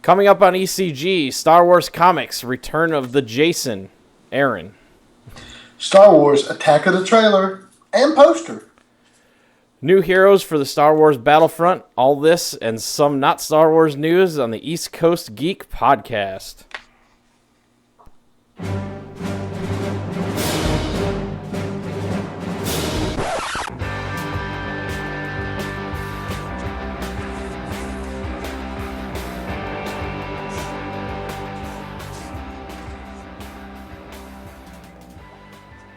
Coming up on ECG, Star Wars Comics, Return of the Jason. Aaron. Star Wars Attack of the Trailer and poster. New heroes for the Star Wars Battlefront. All this and some not Star Wars news on the East Coast Geek podcast.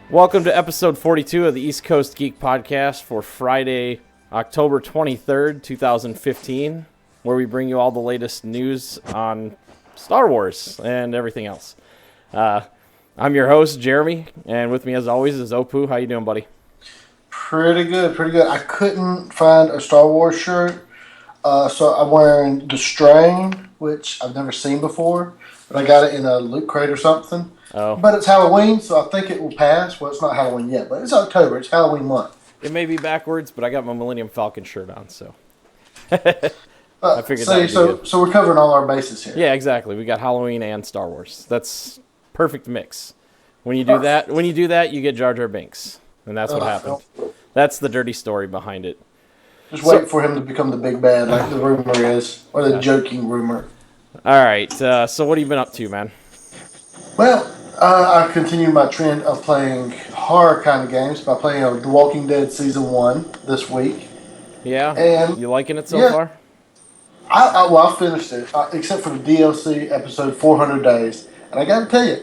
Welcome to episode 42 of the East Coast Geek podcast for Friday, October 23rd, 2015, where we bring you all the latest news on Star Wars and everything else. I'm your host, Jeremy, and with me as always is Opu. How you doing, buddy? Pretty good. I couldn't find a Star Wars shirt, so I'm wearing The Strain, which I've never seen before, but I got it in a loot crate or something. Oh. But it's Halloween, so I think it will pass. Well, it's not Halloween yet, but it's October. It's Halloween month. It may be backwards, but I got my Millennium Falcon shirt on, so I figured that would be good. So we're covering all our bases here. Yeah, exactly. We got Halloween and Star Wars. That's perfect mix. When you do that, you get Jar Jar Binks, and that's what happened. That's the dirty story behind it. Just wait for him to become the big bad, like the rumor is, or the joking rumor. All right. So what have you been up to, man? Well, I continue my trend of playing horror kind of games by playing The Walking Dead Season 1 this week. Yeah? And you liking it so far? I finished it, except for the DLC episode 400 Days. And I got to tell you,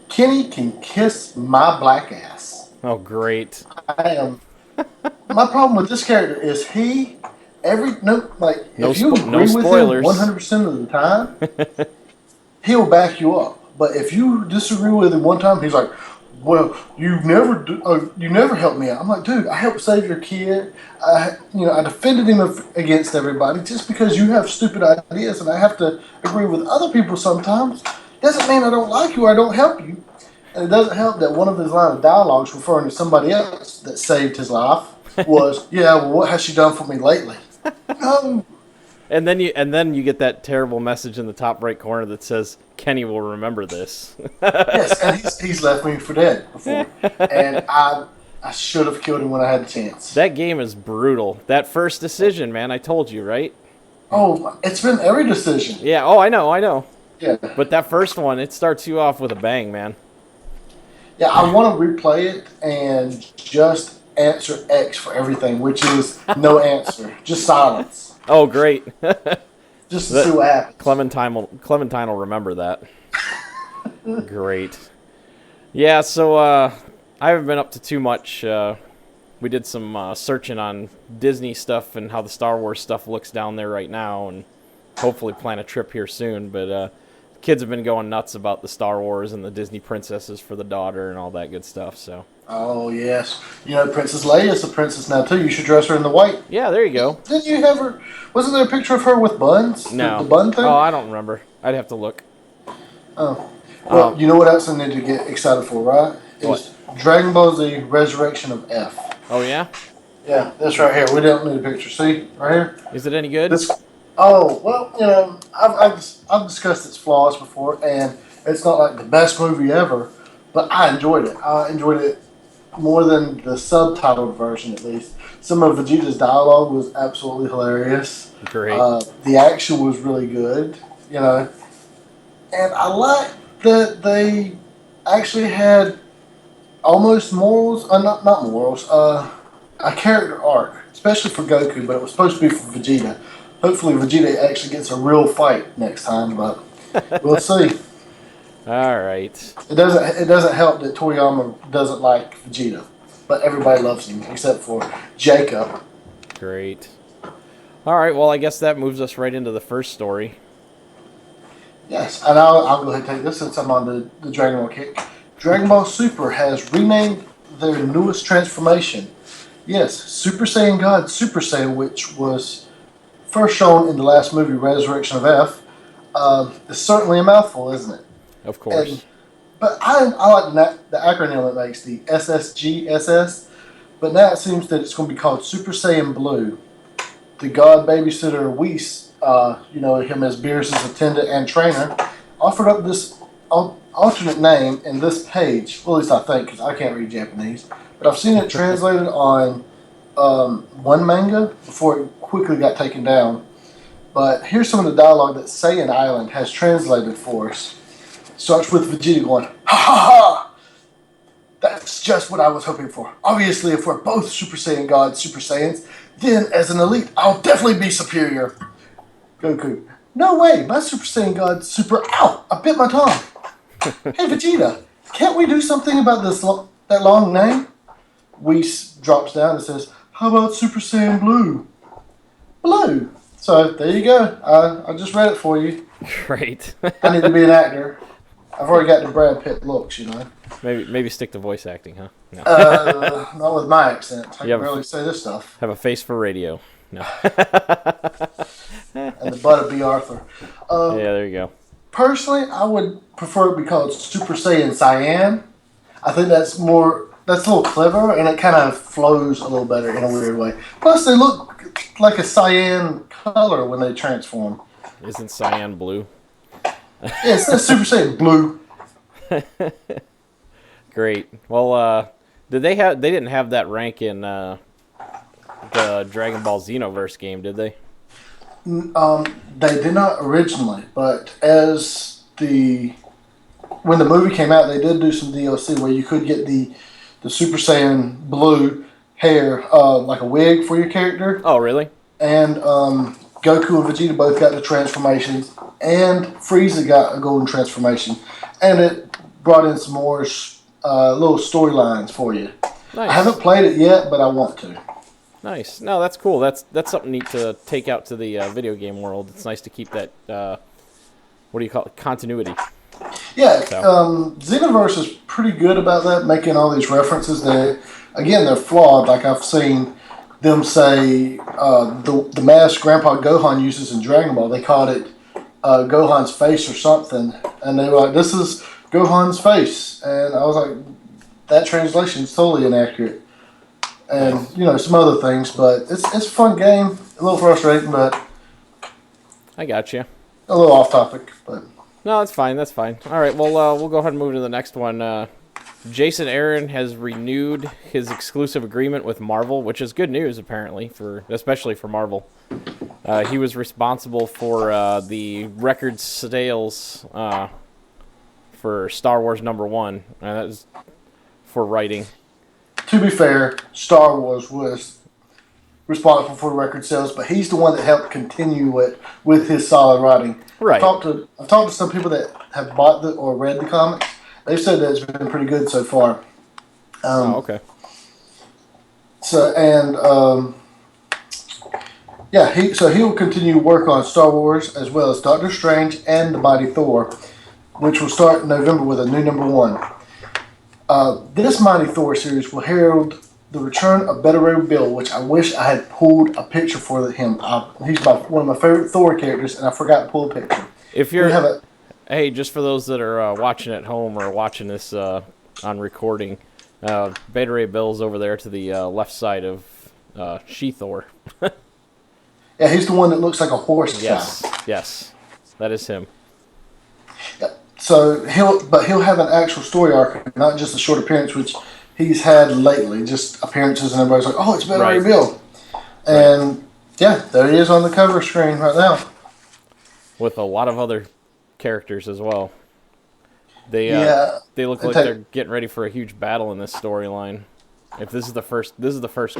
Kenny can kiss my black ass. Oh, great. My problem with this character is if you agree with him 100% of the time, he'll back you up. But if you disagree with him one time, he's like, "Well, you never helped me out." I'm like, "Dude, I helped save your kid. I defended him against everybody. Just because you have stupid ideas and I have to agree with other people sometimes, doesn't mean I don't like you or I don't help you." And it doesn't help that one of his line of dialogues referring to somebody else that saved his life was, "Yeah, well, what has she done for me lately?" No. And then you get that terrible message in the top right corner that says, "Kenny will remember this." Yes, and he's left me for dead before. And I should have killed him when I had the chance. That game is brutal. That first decision, man, I told you, right? Oh, it's been every decision. Yeah, I know. Yeah. But that first one, it starts you off with a bang, man. Yeah, I want to replay it and just answer X for everything, which is no answer, just silence. Oh, great. Just to see what happens. Clementine will remember that. Great. Yeah, so I haven't been up to too much. We did some searching on Disney stuff and how the Star Wars stuff looks down there right now, and hopefully plan a trip here soon. But kids have been going nuts about the Star Wars and the Disney princesses for the daughter and all that good stuff. So. Oh, yes. You know, Princess Leia's a princess now, too. You should dress her in the white. Yeah, there you go. Didn't you have her... Wasn't there a picture of her with buns? No. The bun thing? Oh, I don't remember. I'd have to look. Oh. Well, you know what else I need to get excited for, right? It's Dragon Ball Z Resurrection of F. Oh, yeah? Yeah, this right here. We don't need a picture. See? Right here? Is it any good? I've discussed its flaws before, and it's not like the best movie ever, but I enjoyed it. I enjoyed it more than the subtitled version, at least. Some of Vegeta's dialogue was absolutely hilarious. Great. The action was really good, and I like that they actually had almost morals, not morals, a character arc, especially for Goku, but it was supposed to be for Vegeta. Hopefully Vegeta actually gets a real fight next time, but we'll see. All right. It doesn't help that Toriyama doesn't like Vegeta, but everybody loves him except for Jacob. Great. All right. Well, I guess that moves us right into the first story. Yes, and I'll go ahead and take this since I'm on the Dragon Ball kick. Dragon Ball Super has renamed their newest transformation. Yes, Super Saiyan God Super Saiyan, which was first shown in the last movie, Resurrection of F, is certainly a mouthful, isn't it? Of course. But I like the acronym it makes, the SSGSS. But now it seems that it's going to be called Super Saiyan Blue. The God Babysitter Whis him as Beers' attendant and trainer, offered up this alternate name in this page. Well, at least I think, because I can't read Japanese. But I've seen it translated on one manga before it quickly got taken down. But here's some of the dialogue that Saiyan Island has translated for us. Starts with Vegeta going, "Ha ha ha! That's just what I was hoping for. Obviously, if we're both Super Saiyan gods, Super Saiyans, then as an elite, I'll definitely be superior." Goku, "No way, my Super Saiyan god super, ow, I bit my tongue." "Hey Vegeta, can't we do something about that long name?" Whis drops down and says, "How about Super Saiyan Blue?" Blue. So there you go. I just read it for you. Great. I need to be an actor. I've already got the Brad Pitt looks, Maybe stick to voice acting, huh? No. Not with my accent. I can barely say this stuff. Have a face for radio. No. And the butt of B. Arthur. Yeah, there you go. Personally, I would prefer it to be called Super Saiyan Cyan. I think that's a little clever, and it kind of flows a little better in a weird way. Plus, they look like a cyan color when they transform. Isn't cyan blue? Yeah, it's Super Saiyan Blue. Great. Well, they didn't have that rank in the Dragon Ball Xenoverse game, did they? They did not originally, but when the movie came out, they did do some DLC where you could get the Super Saiyan Blue hair, like a wig for your character. Oh, really? And Goku and Vegeta both got the transformations, and Frieza got a golden transformation, and it brought in some more little storylines for you. Nice. I haven't played it yet, but I want to. Nice. No, that's cool. That's something neat to take out to the video game world. It's nice to keep that, what do you call it, continuity. Yeah, Xenoverse is pretty good about that, making all these references. They're flawed. Like I've seen them say the mask Grandpa Gohan uses in Dragon Ball, they called it Gohan's face or something. And they were like, "This is Gohan's face." And I was like, that translation is totally inaccurate. And, some other things. But it's a fun game. A little frustrating, but I got you. A little off topic, but... No, that's fine. That's fine. All right, well, we'll go ahead and move to the next one. Jason Aaron has renewed his exclusive agreement with Marvel, which is good news, apparently, especially for Marvel. He was responsible for the record sales for Star Wars #1, and that is for writing. To be fair, Star Wars was responsible for the record sales, but he's the one that helped continue it with his solid writing. Right. I've talked to some people that have bought or read the comics. They've said that it's been pretty good so far. Okay. He will continue to work on Star Wars as well as Doctor Strange and the Mighty Thor, which will start in November with a new #1. This Mighty Thor series will herald the return of Beta Ray Bill, which I wish I had pulled a picture for him. He's one of my favorite Thor characters, and I forgot to pull a picture. Hey, just for those that are watching at home or watching this on recording, Beta Ray Bill's over there to the left side of She-Thor. Yeah, he's the one that looks like a horse. Yes, that is him. Yeah. So he'll have an actual story arc, not just a short appearance, which he's had lately, just appearances, and everybody's like, "Oh, it's Beta Ray Bill," and yeah, there he is on the cover screen right now, with a lot of other characters as well. They look like they're getting ready for a huge battle in this storyline. If this is the first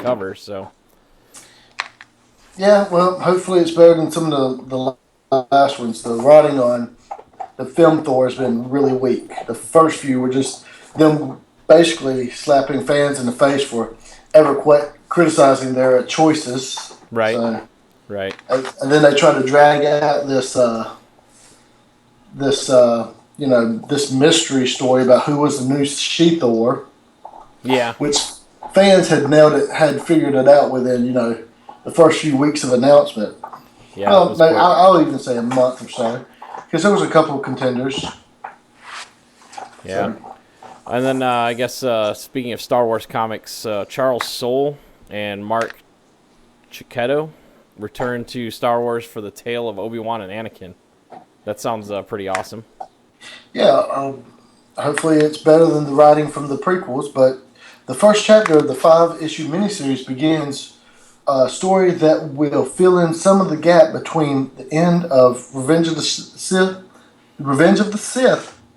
cover, so. Yeah, well, hopefully it's better than some of the last ones. The writing on the film Thor has been really weak. The first few were just them basically slapping fans in the face for ever criticizing their choices. Right. So, right. And then they try to drag out this mystery story about who was the new She-Thor. Yeah. Which fans had figured it out within, the first few weeks of announcement. Yeah. Well, I'll even say a month or so, because there was a couple of contenders. Yeah. So. And then I guess speaking of Star Wars comics, Charles Soule and Mark Cicchetto return to Star Wars for the tale of Obi-Wan and Anakin. That sounds pretty awesome. Yeah, hopefully it's better than the writing from the prequels, but the first chapter of the 5-issue miniseries begins a story that will fill in some of the gap between the end of Revenge of the Sith,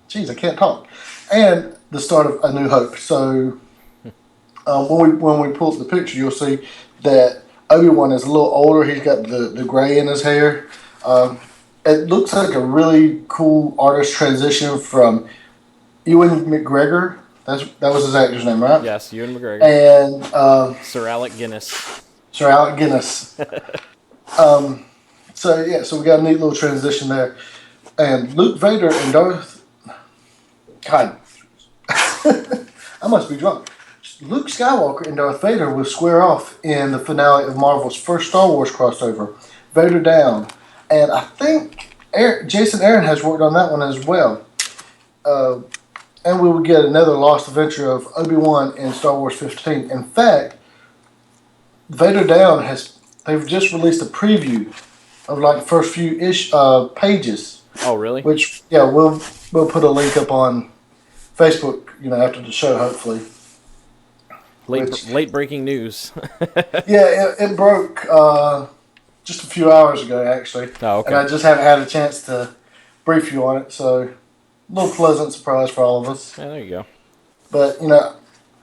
jeez, I can't talk, and the start of A New Hope. So when we pull up the picture, you'll see that Obi-Wan is a little older. He's got the gray in his hair. It looks like a really cool artist transition from Ewan McGregor. That was his actor's name, right? Yes, Ewan McGregor. And Sir Alec Guinness. Sir Alec Guinness. So we got a neat little transition there. And Luke Vader and Darth... God. I must be drunk. Luke Skywalker and Darth Vader will square off in the finale of Marvel's first Star Wars crossover, Vader Down. And I think Jason Aaron has worked on that one as well. And we will get another lost adventure of Obi-Wan in Star Wars 15. In fact, Vader Down they've just released a preview of like the first few pages. Oh, really? Which, yeah, we'll put a link up on Facebook, after the show, hopefully. Late breaking news. Yeah, it broke just a few hours ago, actually. Oh, okay. And I just haven't had a chance to brief you on it, so a little pleasant surprise for all of us. Yeah, there you go. But,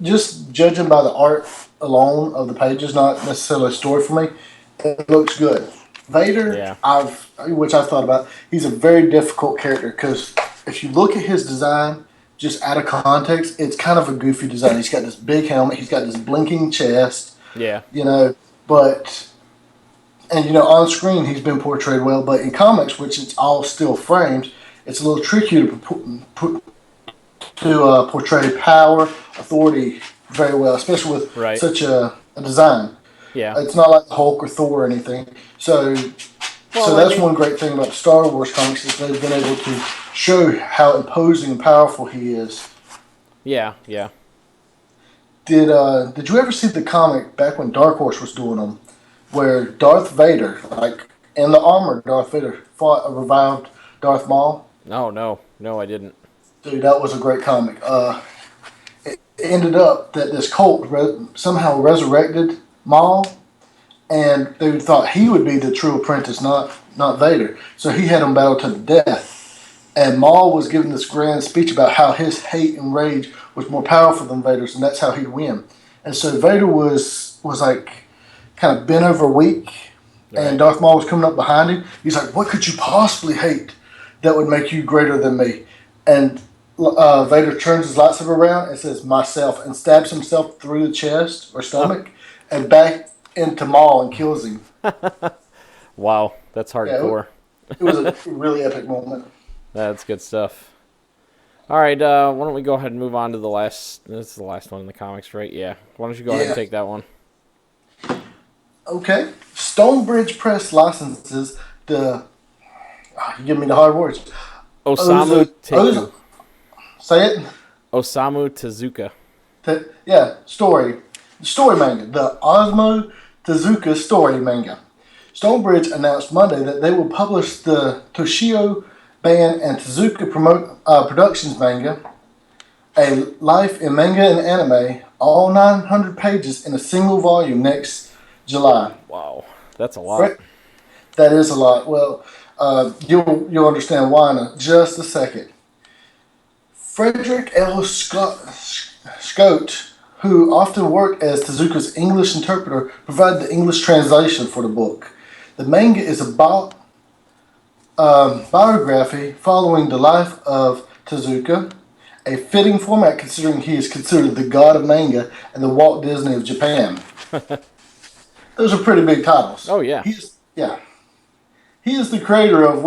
just judging by the art alone of the pages, not necessarily a story for me, it looks good. Vader, yeah. which I've thought about, he's a very difficult character because if you look at his design, just out of context, it's kind of a goofy design. He's got this big helmet, he's got this blinking chest. Yeah. But on screen he's been portrayed well, but in comics, which it's all still framed, it's a little trickier to portray power, authority very well, especially with such a design. Yeah. It's not like Hulk or Thor or anything. So that's one great thing about the Star Wars comics is they've been able to show how imposing and powerful he is. Yeah, yeah. Did you ever see the comic back when Dark Horse was doing them, where Darth Vader, like in the armor, Darth Vader fought a revived Darth Maul? No, I didn't. Dude, that was a great comic. It ended up that this cult somehow resurrected Maul, and they thought he would be the true apprentice, not Vader. So he had him battle to the death. And Maul was giving this grand speech about how his hate and rage was more powerful than Vader's, and that's how he'd win. And so Vader was like kind of bent over weak, and Darth Maul was coming up behind him. He's like, "What could you possibly hate that would make you greater than me?" And Vader turns his lightsaber around and says, "Myself," and stabs himself through the chest or stomach and back into Maul and kills him. Wow, that's hardcore. Yeah, it was a really epic moment. That's good stuff. All right, why don't we go ahead and move on to the last... This is the last one in the comics, right? Yeah. Why don't you go ahead and take that one? Okay. Stonebridge Press licenses the... you give me the hard words. Osamu Tezuka. Say it? Osamu Tezuka. Story manga. The Osamu Tezuka story manga. Stonebridge announced Monday that they will publish the Toshio Band and Tezuka Productions manga, A Life in Manga and Anime, all 900 pages in a single volume next July. Wow, that's a lot. That is a lot. Well, you'll understand why in just a second. Frederick L. Scott, who often worked as Tezuka's English interpreter, provided the English translation for the book. The manga is a biography following the life of Tezuka, a fitting format considering he is considered the god of manga and the Walt Disney of Japan. Those are pretty big titles. Oh, yeah. He is the creator of,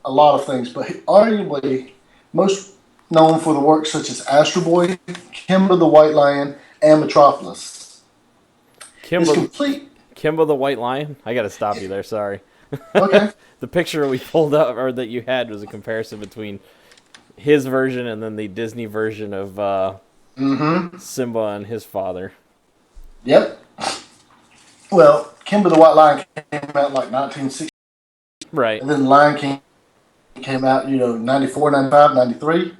a lot of things, but arguably most known for the works such as Astro Boy, Kimba the White Lion, and Metropolis. Kimba the White Lion? I gotta stop you there, sorry. Okay. The picture we pulled up, or that you had, was a comparison between his version and then the Disney version of Simba and his father. Yep. Well, Kimba the White Lion came out in like 1960, Right. and then Lion King came out, 94, 95, 93.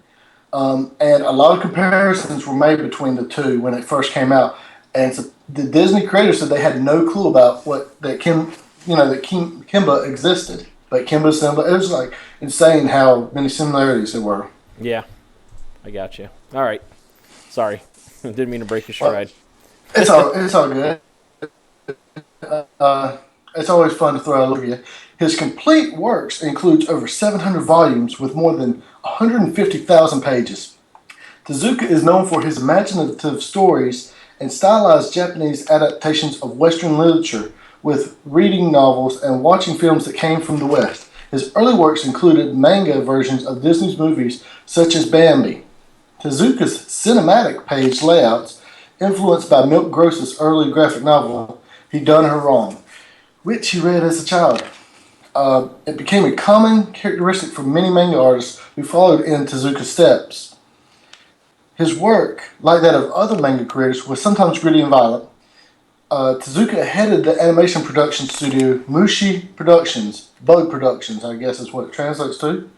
And a lot of comparisons were made between the two when it first came out. And so the Disney creators said they had no clue about Kimba existed. But Kimba, Simba, it was like insane how many similarities there were. Yeah, I got you. All right. Sorry. Didn't mean to break your Well, stride. it's all good. Uh, it's always fun to throw out you. His complete works includes over 700 volumes with more than 150,000 pages. Tezuka is known for his imaginative stories and stylized Japanese adaptations of Western literature, with reading novels and watching films that came from the West. His early works included manga versions of Disney's movies such as Bambi. Tezuka's cinematic page layouts, influenced by Milk Gross's early graphic novel, He Done Her Wrong, which he read as a child. It became a common characteristic for many manga artists who followed in Tezuka's steps. His work, like that of other manga creators, was sometimes gritty and violent. Tezuka headed the animation production studio Mushi Productions, Bug Productions, I guess is what it translates to,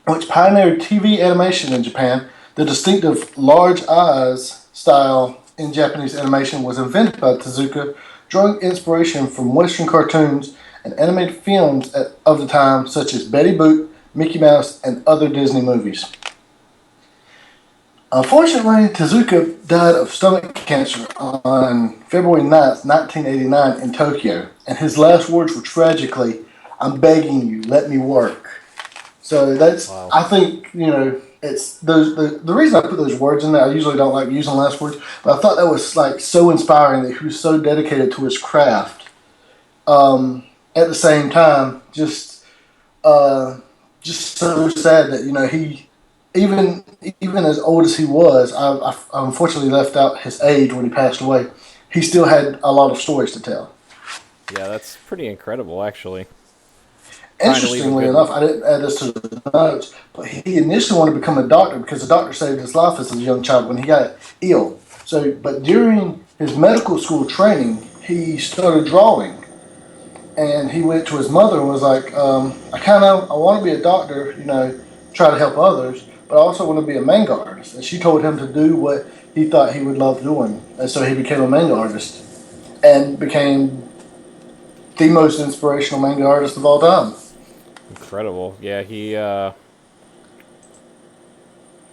which pioneered TV animation in Japan. The distinctive large eyes style in Japanese animation was invented by Tezuka, drawing inspiration from Western cartoons and animated films of the time, such as Betty Boop, Mickey Mouse, and other Disney movies. Unfortunately, Tezuka died of stomach cancer on February 9th, 1989 in Tokyo, and his last words were tragically, "I'm begging you, let me work." So that's, Wow. I think, it's the reason I put those words in there, I usually don't like using last words, but I thought that was like so inspiring that he was so dedicated to his craft. At the same time, just so sad that, he, even as old as he was, I unfortunately left out his age when he passed away. He still had a lot of stories to tell. Yeah, that's pretty incredible, actually. Interestingly enough, I didn't add this to the notes, but he initially wanted to become a doctor because the doctor saved his life as a young child when he got ill. But during his medical school training, he started drawing, and he went to his mother and was like, I want to be a doctor, try to help others, but I also want to be a manga artist. And she told him to do what he thought he would love doing, and so he became a manga artist and became the most inspirational manga artist of all time. Incredible. Yeah,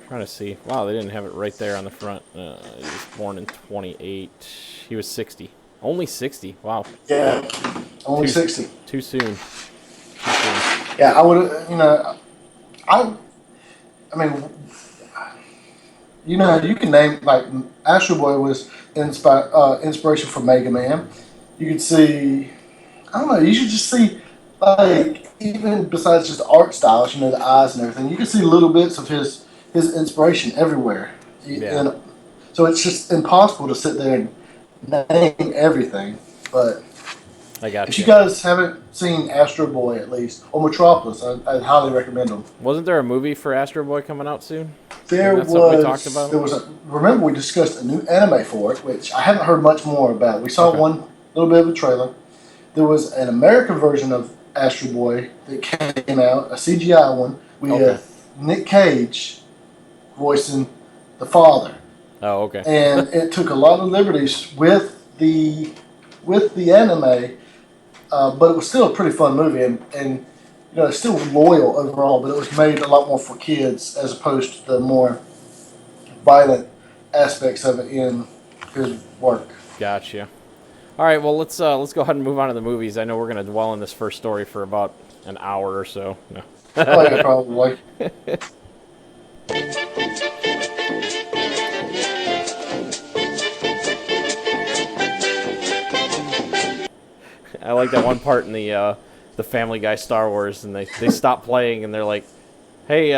trying to see. Wow, they didn't have it right there on the front. He was born in 28. He was 60. Only 60. Wow. Yeah, only 60. Too soon. Yeah, I would, I mean, you can name, like, Astro Boy was inspiration for Mega Man. You could see, I don't know, you should just see, like, even besides just the art styles, the eyes and everything, you can see little bits of his inspiration everywhere. Yeah. And so it's just impossible to sit there and name everything. But I got if you. you guys haven't seen Astro Boy, at least, or Metropolis, I'd highly recommend them. Wasn't there a movie for Astro Boy coming out soon? There That's was, something we talked about? remember we discussed a new anime for it, which I haven't heard much more about. We saw one little bit of a trailer. There was an American version of Astro Boy that came out, a CGI one, with Nick Cage voicing the father. Oh, okay. And it took a lot of liberties with the anime, but it was still a pretty fun movie, and it's still loyal overall, but it was made a lot more for kids as opposed to the more violent aspects of it in his work. Gotcha. All right, well, let's go ahead and move on to the movies. I know we're going to dwell on this first story for about an hour or so. No. Oh, yeah, probably. I like that one part in the Family Guy Star Wars, and they stop playing, and they're like, "Hey,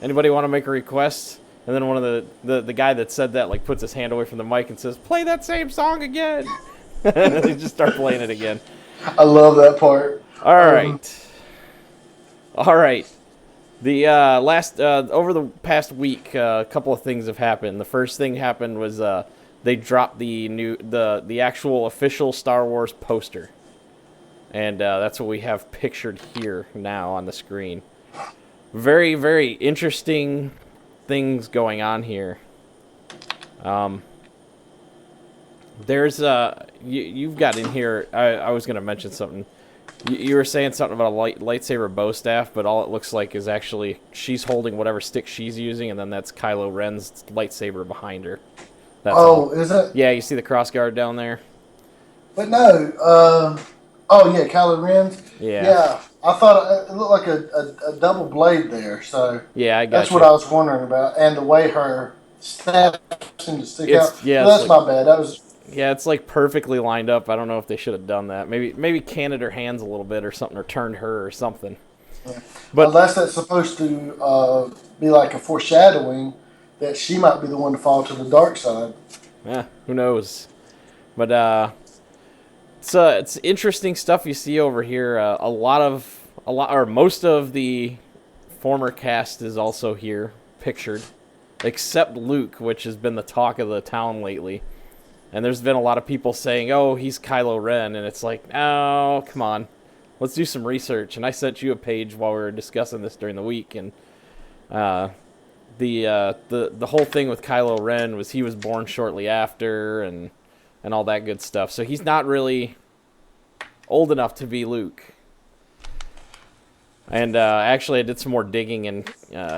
anybody want to make a request?" And then one of the guy that said that like puts his hand away from the mic and says, "Play that same song again." They just start playing it again. I love that part. All right. The over the past week, a couple of things have happened. The first thing happened was they dropped the actual official Star Wars poster, and that's what we have pictured here now on the screen. Very, very interesting things going on here. There's you've got in here. I was gonna mention something. You were saying something about a lightsaber bow staff, but all it looks like is actually she's holding whatever stick she's using, and then that's Kylo Ren's lightsaber behind her. That's all. Is it? Yeah, you see the crossguard down there? But no. Oh yeah, Kylo Ren's. Yeah. Yeah, I thought it looked like a double blade there. So yeah, I got that's you. what I was wondering about, and the way her staff seemed to stick out. Yeah, that's my bad. That was. Yeah, it's like perfectly lined up. I don't know if they should have done that. Maybe canted her hands a little bit or something, or turned her or something. Yeah. But unless that's supposed to be like a foreshadowing that she might be the one to fall to the dark side. Yeah, who knows? But it's interesting stuff you see over here. Most of the former cast is also here pictured, except Luke, which has been the talk of the town lately. And there's been a lot of people saying, "Oh, he's Kylo Ren," and it's like, "Oh, come on, let's do some research." And I sent you a page while we were discussing this during the week, and the whole thing with Kylo Ren was he was born shortly after, and all that good stuff. So he's not really old enough to be Luke. And actually, I did some more digging, and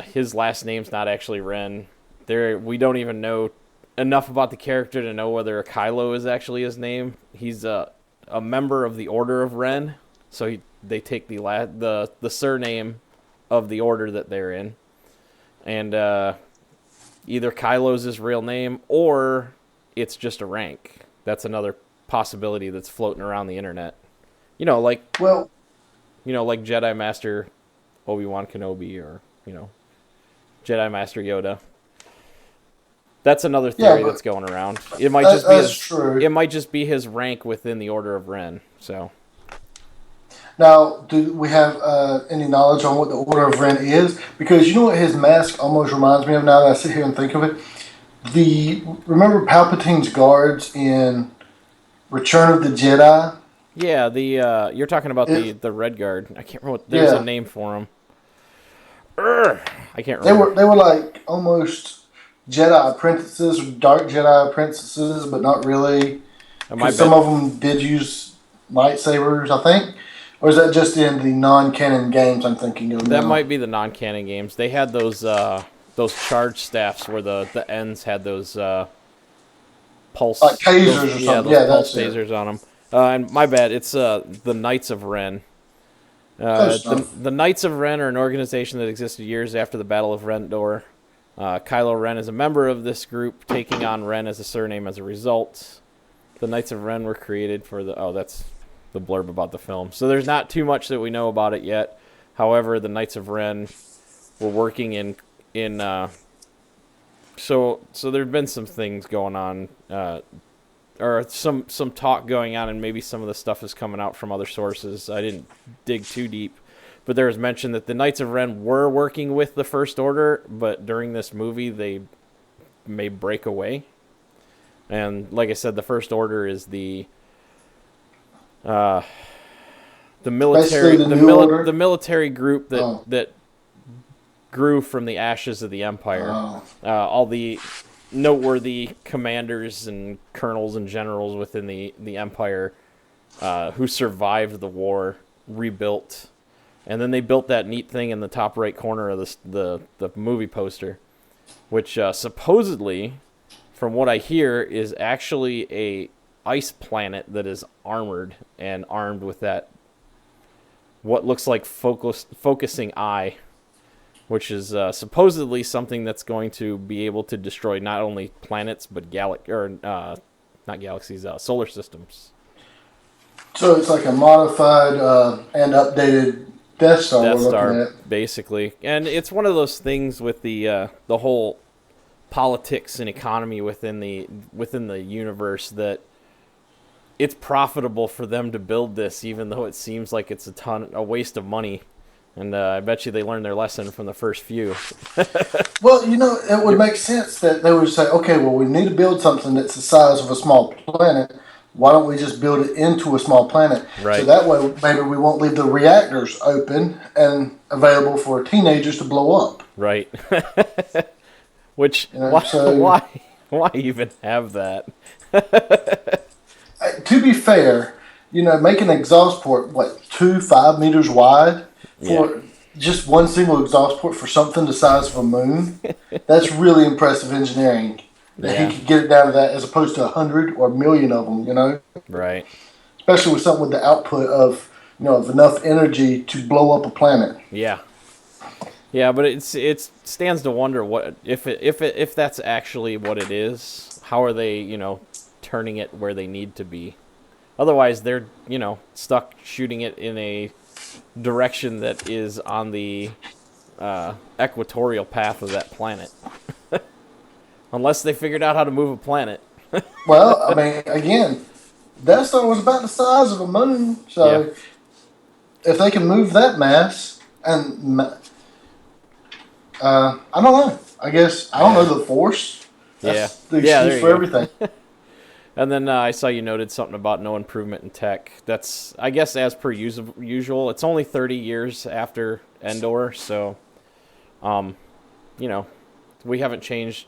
his last name's not actually Ren. We don't even know enough about the character to know whether Kylo is actually his name. He's a member of the Order of Ren, so they take the surname of the order that they're in, and either Kylo's his real name or it's just a rank. That's another possibility that's floating around the internet. Like Jedi Master Obi-Wan Kenobi, or Jedi Master Yoda. That's another theory that's going around. It might just be his rank within the Order of Ren. So now, do we have any knowledge on what the Order of Ren is? Because you know what his mask almost reminds me of now that I sit here and think of it? Remember Palpatine's guards in Return of the Jedi? Yeah, you're talking about the Red Guard. I can't remember. There's a name for them. I can't remember. They were like almost Jedi apprentices, dark Jedi apprentices, but not really. Some of them did use lightsabers, I think. Or is that just in the non-canon games I'm thinking of now? That might be the non-canon games. They had those charge staffs where the ends had those pulse... Like tasers or something. Yeah, pulse tasers on them. And my bad, it's the Knights of Ren. The Knights of Ren are an organization that existed years after the Battle of Rendor. Kylo Ren is a member of this group, taking on Ren as a surname as a result. The Knights of Ren were created for that's the blurb about the film. So there's not too much that we know about it yet. However, the Knights of Ren were working in so there have been some things going on, or some talk going on, and maybe some of the stuff is coming out from other sources. I didn't dig too deep. But there was mention that the Knights of Ren were working with the First Order, but during this movie they may break away. And like I said, the First Order is the military group that grew from the ashes of the Empire. All the noteworthy commanders and colonels and generals within the Empire who survived the war rebuilt. And then they built that neat thing in the top right corner of the movie poster, which supposedly, from what I hear, is actually a ice planet that is armored and armed with that what looks like focusing eye, which is supposedly something that's going to be able to destroy not only planets but not galaxies, solar systems. So it's like a modified and updated Death Star, basically. And it's one of those things with the whole politics and economy within the universe that it's profitable for them to build this, even though it seems like it's a waste of money. And I bet you they learned their lesson from the first few. Well, it would make sense that they would say, okay, well, we need to build something that's the size of a small planet. Why don't we just build it into a small planet? Right. So that way, maybe we won't leave the reactors open and available for teenagers to blow up. Right. Which, why even have that? To be fair, make an exhaust port, 5 meters wide for just one single exhaust port for something the size of a moon. That's really impressive engineering. That he could get it down to that as opposed to 100 or 1,000,000 of them, Right. Especially with something with the output of, of enough energy to blow up a planet. Yeah. Yeah, but it stands to wonder what if that's actually what it is. How are they, turning it where they need to be? Otherwise, they're stuck shooting it in a direction that is on the equatorial path of that planet. Unless they figured out how to move a planet. Well, I mean, again, Death Star was about the size of a moon, so if they can move that mass, and I don't know. I guess I don't know the Force. That's the excuse for everything. And then I saw you noted something about no improvement in tech. That's, I guess, as per usual. It's only 30 years after Endor, so, we haven't changed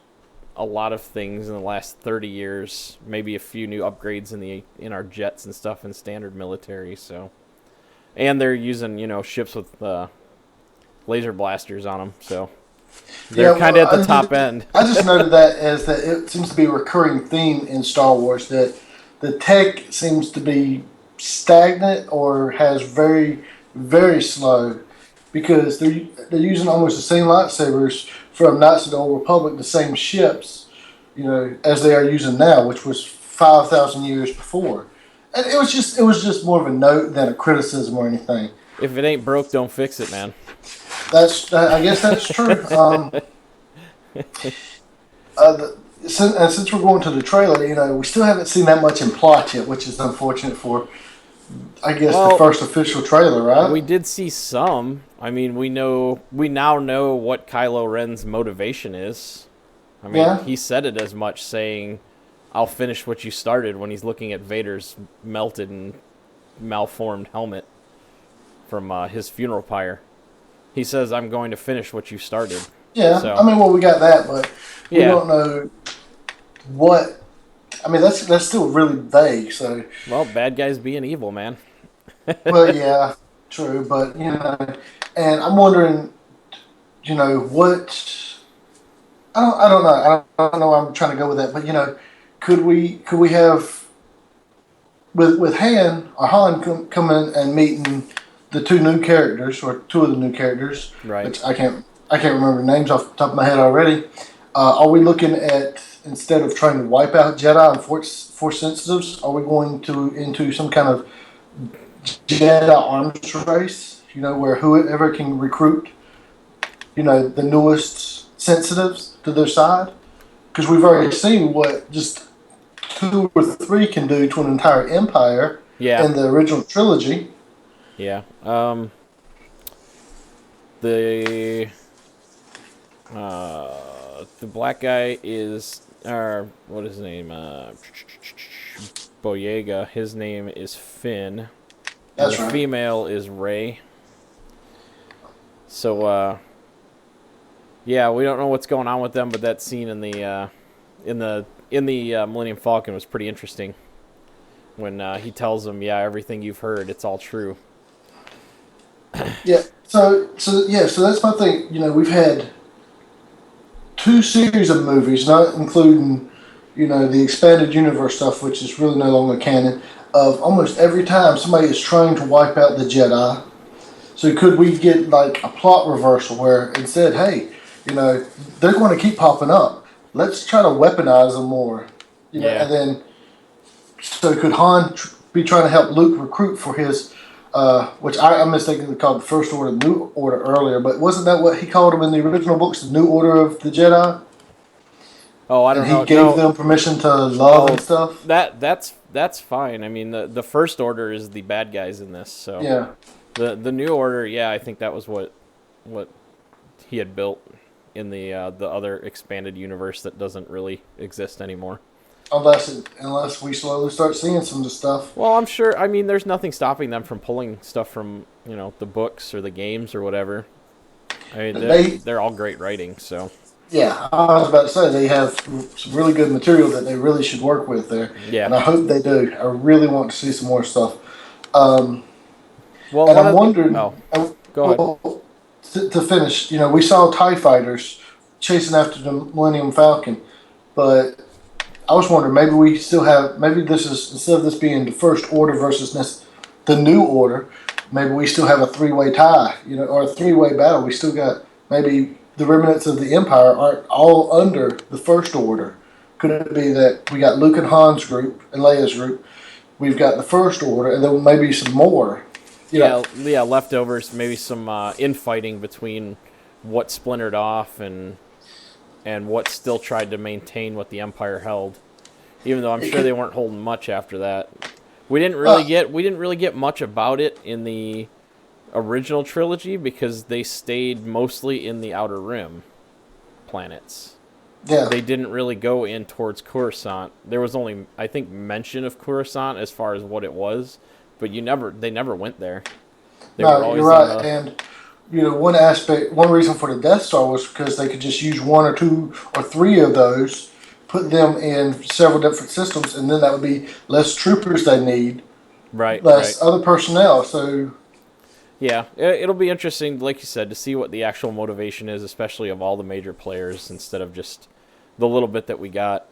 a lot of things in the last 30 years. Maybe a few new upgrades in our jets and stuff in standard military. So, and they're using ships with laser blasters on them. So they're kind of at the top end. I just noted that as that it seems to be a recurring theme in Star Wars that the tech seems to be stagnant or has very, very slow, because they're using almost the same lightsabers from Knights of the Old Republic, the same ships, as they are using now, which was 5,000 years before. And it was just more of a note than a criticism or anything. If it ain't broke, don't fix it, man. I guess that's true. Since we're going to the trailer, we still haven't seen that much in plot yet, which is unfortunate for, I guess, the first official trailer, right? We did see some. I mean, we now know what Kylo Ren's motivation is. I mean, he said it as much, saying, "I'll finish what you started," when he's looking at Vader's melted and malformed helmet from his funeral pyre. He says, "I'm going to finish what you started." Yeah, so, we got that, but we don't know what. I mean, that's still really vague. So, well, bad guys being evil, man. Well, yeah, true, but and I'm wondering, what. I don't know. I don't know where I'm trying to go with that, but could we have with Han coming and meeting the two new characters, or two of the new characters, right? Which I can't remember names off the top of my head already. Are we looking at, instead of trying to wipe out Jedi and Force sensitives, are we going into some kind of Jedi arms race? Where whoever can recruit, the newest sensitives to their side? Because we've already seen what just 2 or 3 can do to an entire empire in the original trilogy. Yeah. The black guy is, what is his name? Boyega. His name is Finn. That's right. The female is Rey. So, we don't know what's going on with them, but that scene in the Millennium Falcon was pretty interesting. When he tells them, everything you've heard, it's all true. Yeah. So that's my thing. We've had 2 series of movies, not including, the expanded universe stuff, which is really no longer canon, of almost every time somebody is trying to wipe out the Jedi. So could we get like a plot reversal where instead, hey, they're going to keep popping up. Let's try to weaponize them more. And then, so could Han be trying to help Luke recruit for his, which I'm mistakenly called the First Order, New Order earlier, but wasn't that what he called them in the original books, the New Order of the Jedi? Oh, I don't know. He gave them permission to love and stuff? That's fine. I mean, the First Order is the bad guys in this, so. Yeah. The New Order, yeah, I think that was what he had built in the other expanded universe that doesn't really exist anymore. Unless we slowly start seeing some of the stuff. Well, I'm sure. I mean, there's nothing stopping them from pulling stuff from the books or the games or whatever. I mean, they're all great writing. So yeah, I was about to say they have some really good material that they really should work with there, yeah. and I hope they do. I really want to see some more stuff. Um, Well, and I'm wondering, oh, go ahead. well, to finish, we saw Tie Fighters chasing after the Millennium Falcon, but I was wondering maybe this is, instead of this being the First Order versus the New Order, maybe we still have a three-way tie, or a three-way battle. We still got maybe the remnants of the Empire aren't all under the First Order. Could it be that we got Luke and Han's group and Leia's group, we've got the First Order, and then maybe some more? Yeah, leftovers, maybe some infighting between what splintered off and what still tried to maintain what the Empire held. Even though I'm sure they weren't holding much after that. We didn't really get much about it in the original trilogy because they stayed mostly in the Outer Rim planets. Yeah. They didn't really go in towards Coruscant. There was only, I think, mention of Coruscant as far as what it was, but they never went there. You're right. And one reason for the Death Star was because they could just use one or two or three of those, put them in several different systems, and then that would be less troopers they need, less other personnel. So yeah, it'll be interesting, like you said, to see what the actual motivation is, especially of all the major players instead of just the little bit that we got.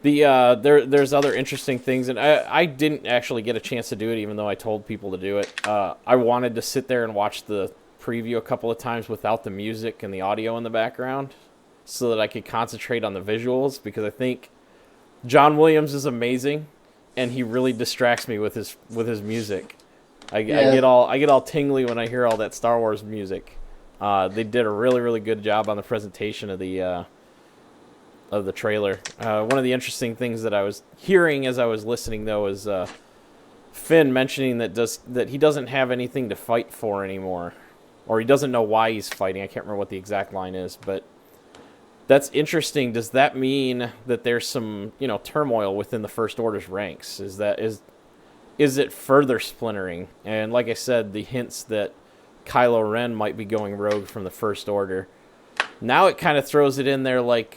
There's other interesting things, and I didn't actually get a chance to do it, even though I told people to do it. I wanted to sit there and watch the preview a couple of times without the music and the audio in the background, so that I could concentrate on the visuals, because I think John Williams is amazing, and he really distracts me with his music. I get all tingly when I hear all that Star Wars music. They did a really, really good job on the presentation of the trailer. One of the interesting things that I was hearing as I was listening, though, is Finn mentioning that he doesn't have anything to fight for anymore, or he doesn't know why he's fighting. I can't remember what the exact line is, but that's interesting. Does that mean that there's some turmoil within the First Order's ranks? Is it further splintering? And like I said, the hints that Kylo Ren might be going rogue from the First Order. Now it kind of throws it in there like,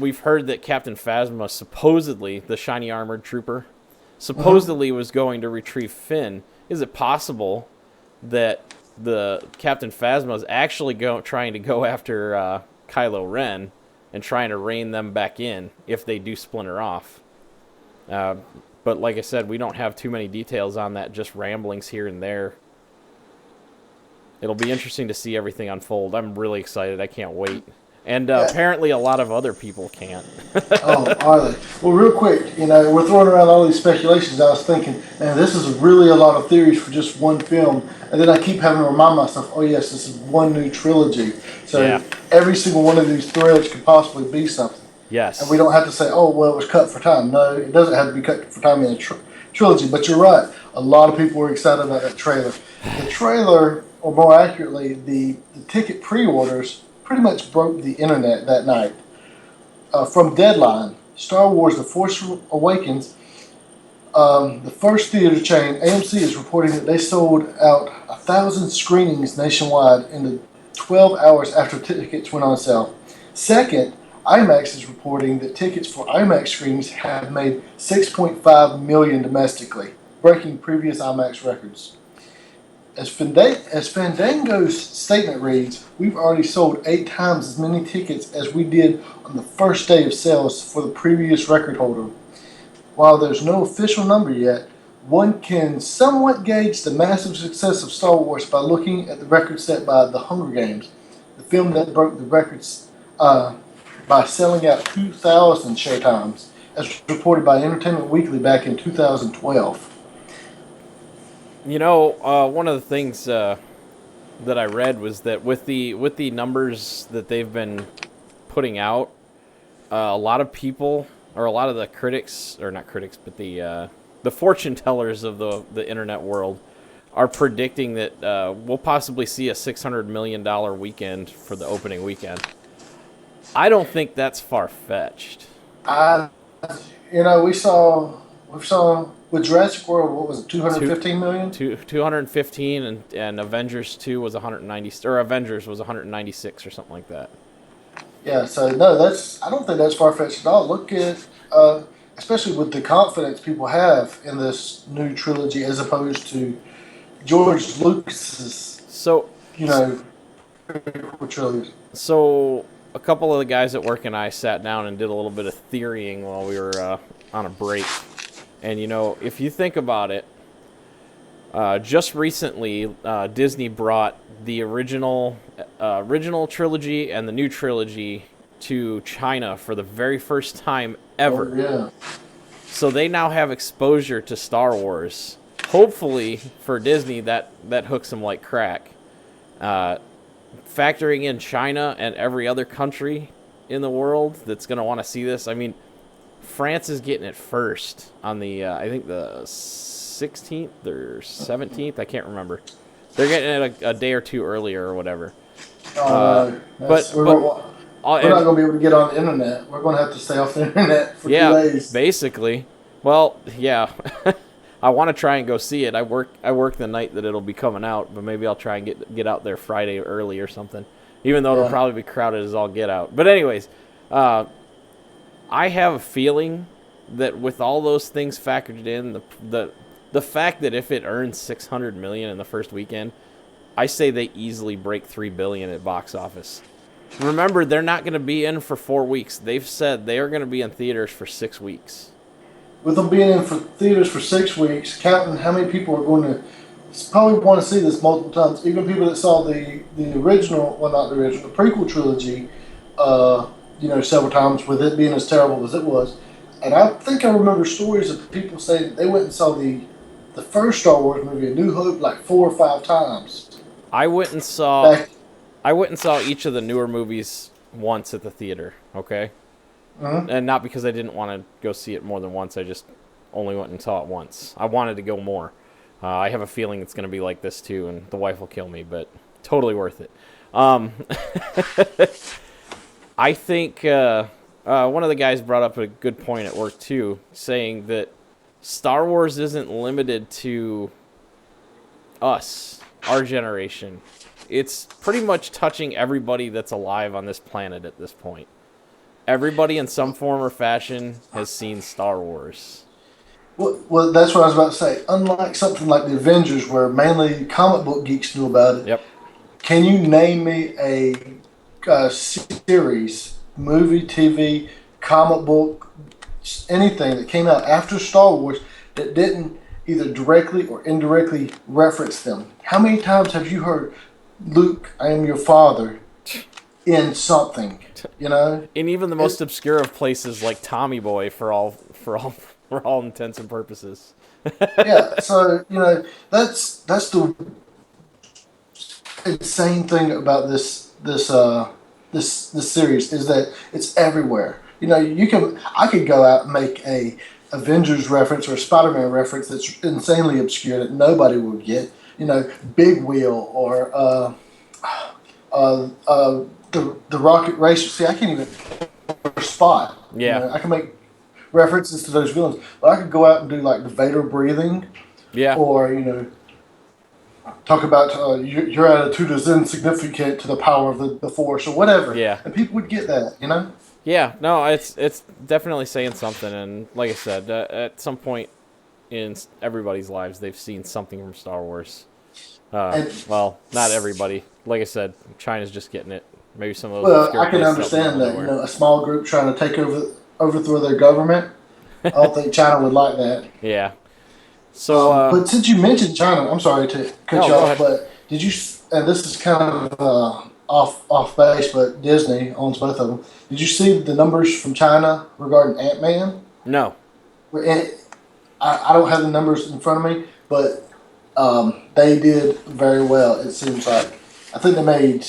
we've heard that Captain Phasma, supposedly, the shiny armored trooper, supposedly was going to retrieve Finn. Is it possible that the Captain Phasma is actually trying to go after Kylo Ren and trying to rein them back in if they do splinter off? But like I said, we don't have too many details on that, just ramblings here and there. It'll be interesting to see everything unfold. I'm really excited. I can't wait. And apparently a lot of other people can't. Oh, are they? Well, real quick, we're throwing around all these speculations. I was thinking, man, this is really a lot of theories for just one film. And then I keep having to remind myself, oh, yes, this is one new trilogy. So every single one of these threads could possibly be something. Yes. And we don't have to say, oh, well, it was cut for time. No, it doesn't have to be cut for time in a trilogy. But you're right. A lot of people were excited about that trailer. The trailer, or more accurately, the ticket pre-orders, pretty much broke the internet that night. From Deadline, Star Wars The Force Awakens, the first theater chain, AMC, is reporting that they sold out 1,000 screenings nationwide in the 12 hours after tickets went on sale. Second, IMAX is reporting that tickets for IMAX screenings have made $6.5 million domestically, breaking previous IMAX records. As Fandango's statement reads, we've already sold 8 times as many tickets as we did on the first day of sales for the previous record holder. While there's no official number yet, one can somewhat gauge the massive success of Star Wars by looking at the record set by The Hunger Games, the film that broke the records by selling out 2,000 showtimes, as reported by Entertainment Weekly back in 2012. One of the things that I read was that with the numbers that they've been putting out, a lot of people, or a lot of the critics, or not critics, but the the fortune tellers of the internet world are predicting that we'll possibly see a $600 million weekend for the opening weekend. I don't think that's far fetched. I, we saw with Jurassic World, what was it, 215 million? 215 and Avengers 2 was 190 or Avengers was 196 or something like that. Yeah, so no, I don't think that's far fetched at all. Look at, especially with the confidence people have in this new trilogy as opposed to George Lucas's, So, you know, trilogy. so a couple of the guys at work and I sat down and did a little bit of theorying while we were on a break. And if you think about it, just recently Disney brought the original trilogy and the new trilogy to China for the very first time ever. Oh, yeah. So they now have exposure to Star Wars. Hopefully for Disney that hooks them like crack. Factoring in China and every other country in the world that's going to want to see this. I mean, France is getting it first on the I think the 16th or 17th. I can't remember. They're getting it a day or two earlier or whatever. We're not going to be able to get on the internet. We're going to have to stay off the internet for 2 days. Basically. Well, yeah. I want to try and go see it. I work the night that it'll be coming out, but maybe I'll try and get out there Friday early or something. Even though it'll probably be crowded as all get out. But anyways, I have a feeling that with all those things factored in, the fact that if it earns $600 million in the first weekend, I say they easily break $3 billion at box office. Remember, they're not going to be in for 4 weeks. They've said they are going to be in theaters for 6 weeks. With them being in for theaters for 6 weeks, counting how many people are going to probably want to see this multiple times, even people that saw the original, well, not the original, the prequel trilogy, several times with it being as terrible as it was. And I think I remember stories of people saying they went and saw the first Star Wars movie, A New Hope, like 4 or 5 times. I went and saw each of the newer movies once at the theater, okay? Mm-hmm. And not because I didn't want to go see it more than once. I just only went and saw it once. I wanted to go more. I have a feeling it's going to be like this too, and the wife will kill me, but totally worth it. I think one of the guys brought up a good point at work too, saying that Star Wars isn't limited to us, our generation. It's pretty much touching everybody that's alive on this planet at this point. Everybody in some form or fashion has seen Star Wars. Well, that's what I was about to say. Unlike something like the Avengers, where mainly comic book geeks knew about it, yep. Can you name me a series, movie, TV, comic book, anything that came out after Star Wars that didn't either directly or indirectly reference them? How many times have you heard, "Luke, I am your father," in something? In even the most obscure of places like Tommy Boy, for all intents and purposes. Yeah, so that's the insane thing about this series is that it's everywhere. I could go out and make a Avengers reference or a Spider-Man reference that's insanely obscure that nobody would get. Big Wheel or the Rocket Racer. See, I can't even Spot. Yeah, I can make references to those villains, but I could go out and do like the Vader breathing. Yeah. Or talk about your attitude is insignificant to the power of the Force or whatever. Yeah. And people would get that. Yeah. No, it's definitely saying something, and like I said, at some point in everybody's lives, they've seen something from Star Wars. Well, not everybody. Like I said, China's just getting it. Maybe some of those. Well, I can understand that. A small group trying to overthrow their government. I don't think China would like that. Yeah. So, but since you mentioned China, I'm sorry to cut you off, but did you? And this is kind of off base, but Disney owns both of them. Did you see the numbers from China regarding Ant-Man? No. I don't have the numbers in front of me, but they did very well. It seems like I think they made.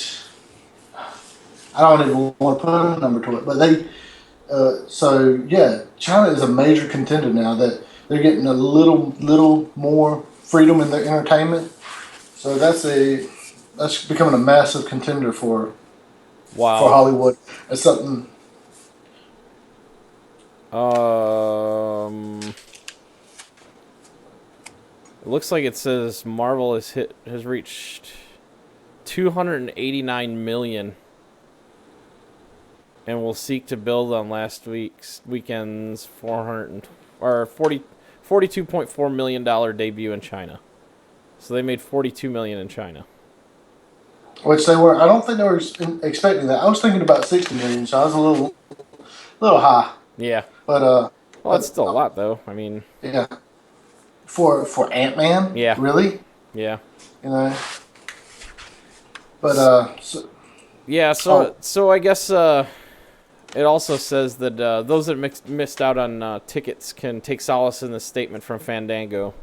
I don't even want to put a number to it, but they. So yeah, China is a major contender now. That they're getting a little more freedom in their entertainment. So that's becoming a massive contender for Wow. Hollywood. It's something. It looks like it says Marvel has reached 289 million, and will seek to build on last weekend's 42.4 million dollar debut in China. So they made 42 million in China. Which they were. I don't think they were expecting that. I was thinking about 60 million, so I was a little high. Yeah. But well, that's still a lot, though. I mean, yeah, for Ant-Man, yeah, really, yeah, you know. But yeah. So I guess it also says that those that missed out on tickets can take solace in this statement from Fandango.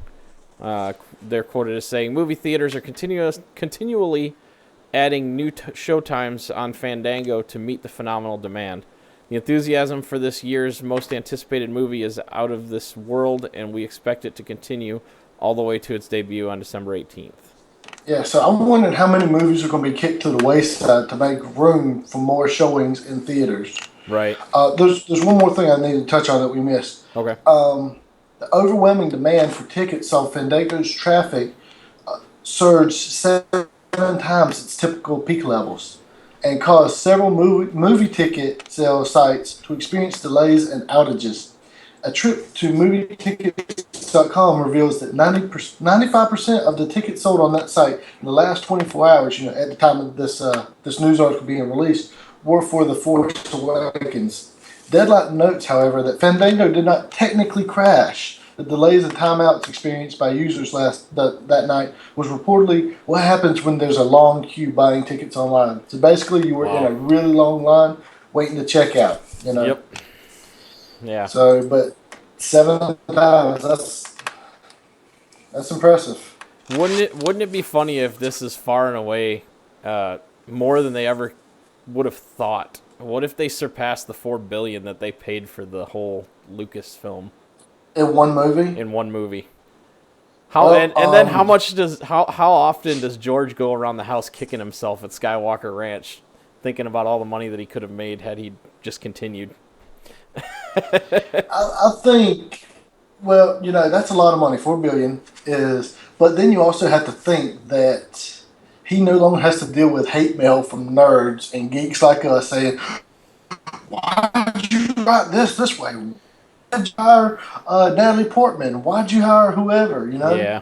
They're quoted as saying, "Movie theaters are continually adding new show times on Fandango to meet the phenomenal demand. The enthusiasm for this year's most anticipated movie is out of this world, and we expect it to continue all the way to its debut on December 18th. Yeah, so I'm wondering how many movies are going to be kicked to the wayside to make room for more showings in theaters. Right. There's one more thing I need to touch on that we missed. Okay. The overwhelming demand for tickets saw Fandango's traffic surge 7 times its typical peak levels, and caused several movie ticket sales sites to experience delays and outages. A trip to movietickets.com reveals that 95% of the tickets sold on that site in the last 24 hours, at the time of this news article being released, were for The Force Awakens. Deadline notes, however, that Fandango did not technically crash. The delays and timeouts experienced by users that night was reportedly what happens when there's a long queue buying tickets online. So basically, you were in a really long line waiting to check out. Yep. Yeah. So, but 7 times, that's impressive. Wouldn't it be funny if this is far and away more than they ever would have thought? What if they surpassed the $4 billion that they paid for the whole Lucasfilm in one movie? In one movie. And then how often does George go around the house kicking himself at Skywalker Ranch, thinking about all the money that he could have made had he just continued? I think, well, that's a lot of money. $4 billion is, but then you also have to think that he no longer has to deal with hate mail from nerds and geeks like us saying, "Why did you write this way? Why did you hire Natalie Portman? Why'd you hire whoever?" Yeah.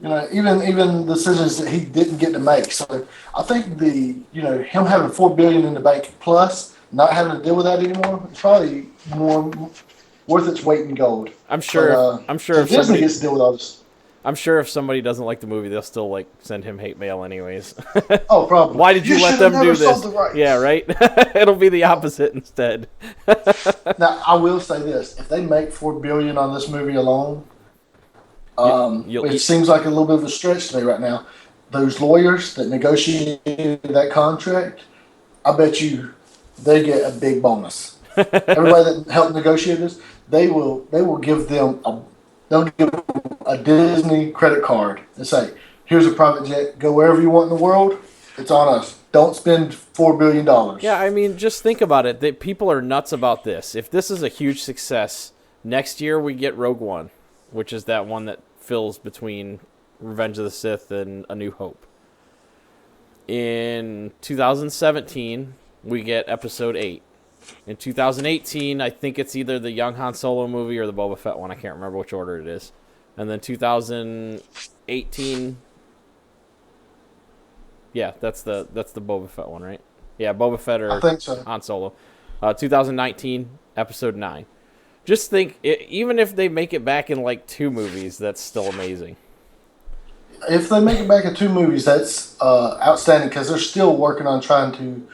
Even decisions that he didn't get to make. So I think him having $4 billion in the bank plus not having to deal with that anymore is probably more worth its weight in gold. I'm sure. So if Disney gets to deal with all this. I'm sure if somebody doesn't like the movie, they'll still send him hate mail anyways. Oh, probably. Why did you let them do this? Yeah, right. It'll be the opposite instead. Now, I will say this: if they make $4 billion on this movie alone, which seems like a little bit of a stretch to me right now, those lawyers that negotiated that contract, I bet you they get a big bonus. Everybody that helped negotiate this, they will give them a Disney credit card and say, "Here's a private jet. Go wherever you want in the world. It's on us. Don't spend $4 billion." Yeah, I mean, just think about it. That people are nuts about this. If this is a huge success, next year we get Rogue One, which is that one that fills between Revenge of the Sith and A New Hope. In 2017, we get Episode 8. In 2018, I think it's either the young Han Solo movie or the Boba Fett one. I can't remember which order it is. And then 2018, yeah, that's the Boba Fett one, right? Yeah, Boba Fett or I think so. Han Solo. 2019, Episode 9. Just think, even if they make it back in 2 movies, that's still amazing. If they make it back in 2 movies, that's outstanding because they're still working on trying to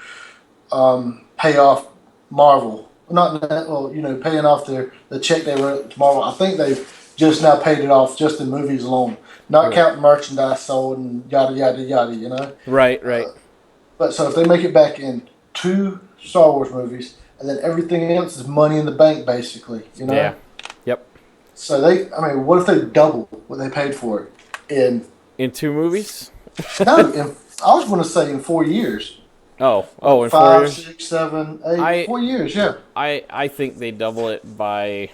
pay off Marvel. Not that, paying off the check they wrote to Marvel. I think they've just now paid it off just in movies alone, not counting merchandise sold and yada yada yada. Right. But so if they make it back in 2 Star Wars movies, and then everything else is money in the bank, basically. Yeah. Yep. So I mean, what if they double what they paid for it In 2 movies? no, I was going to say in 4 years. Oh, Like in 4 years? 6, 7, 8, I 4 years, yeah. I think they double it by.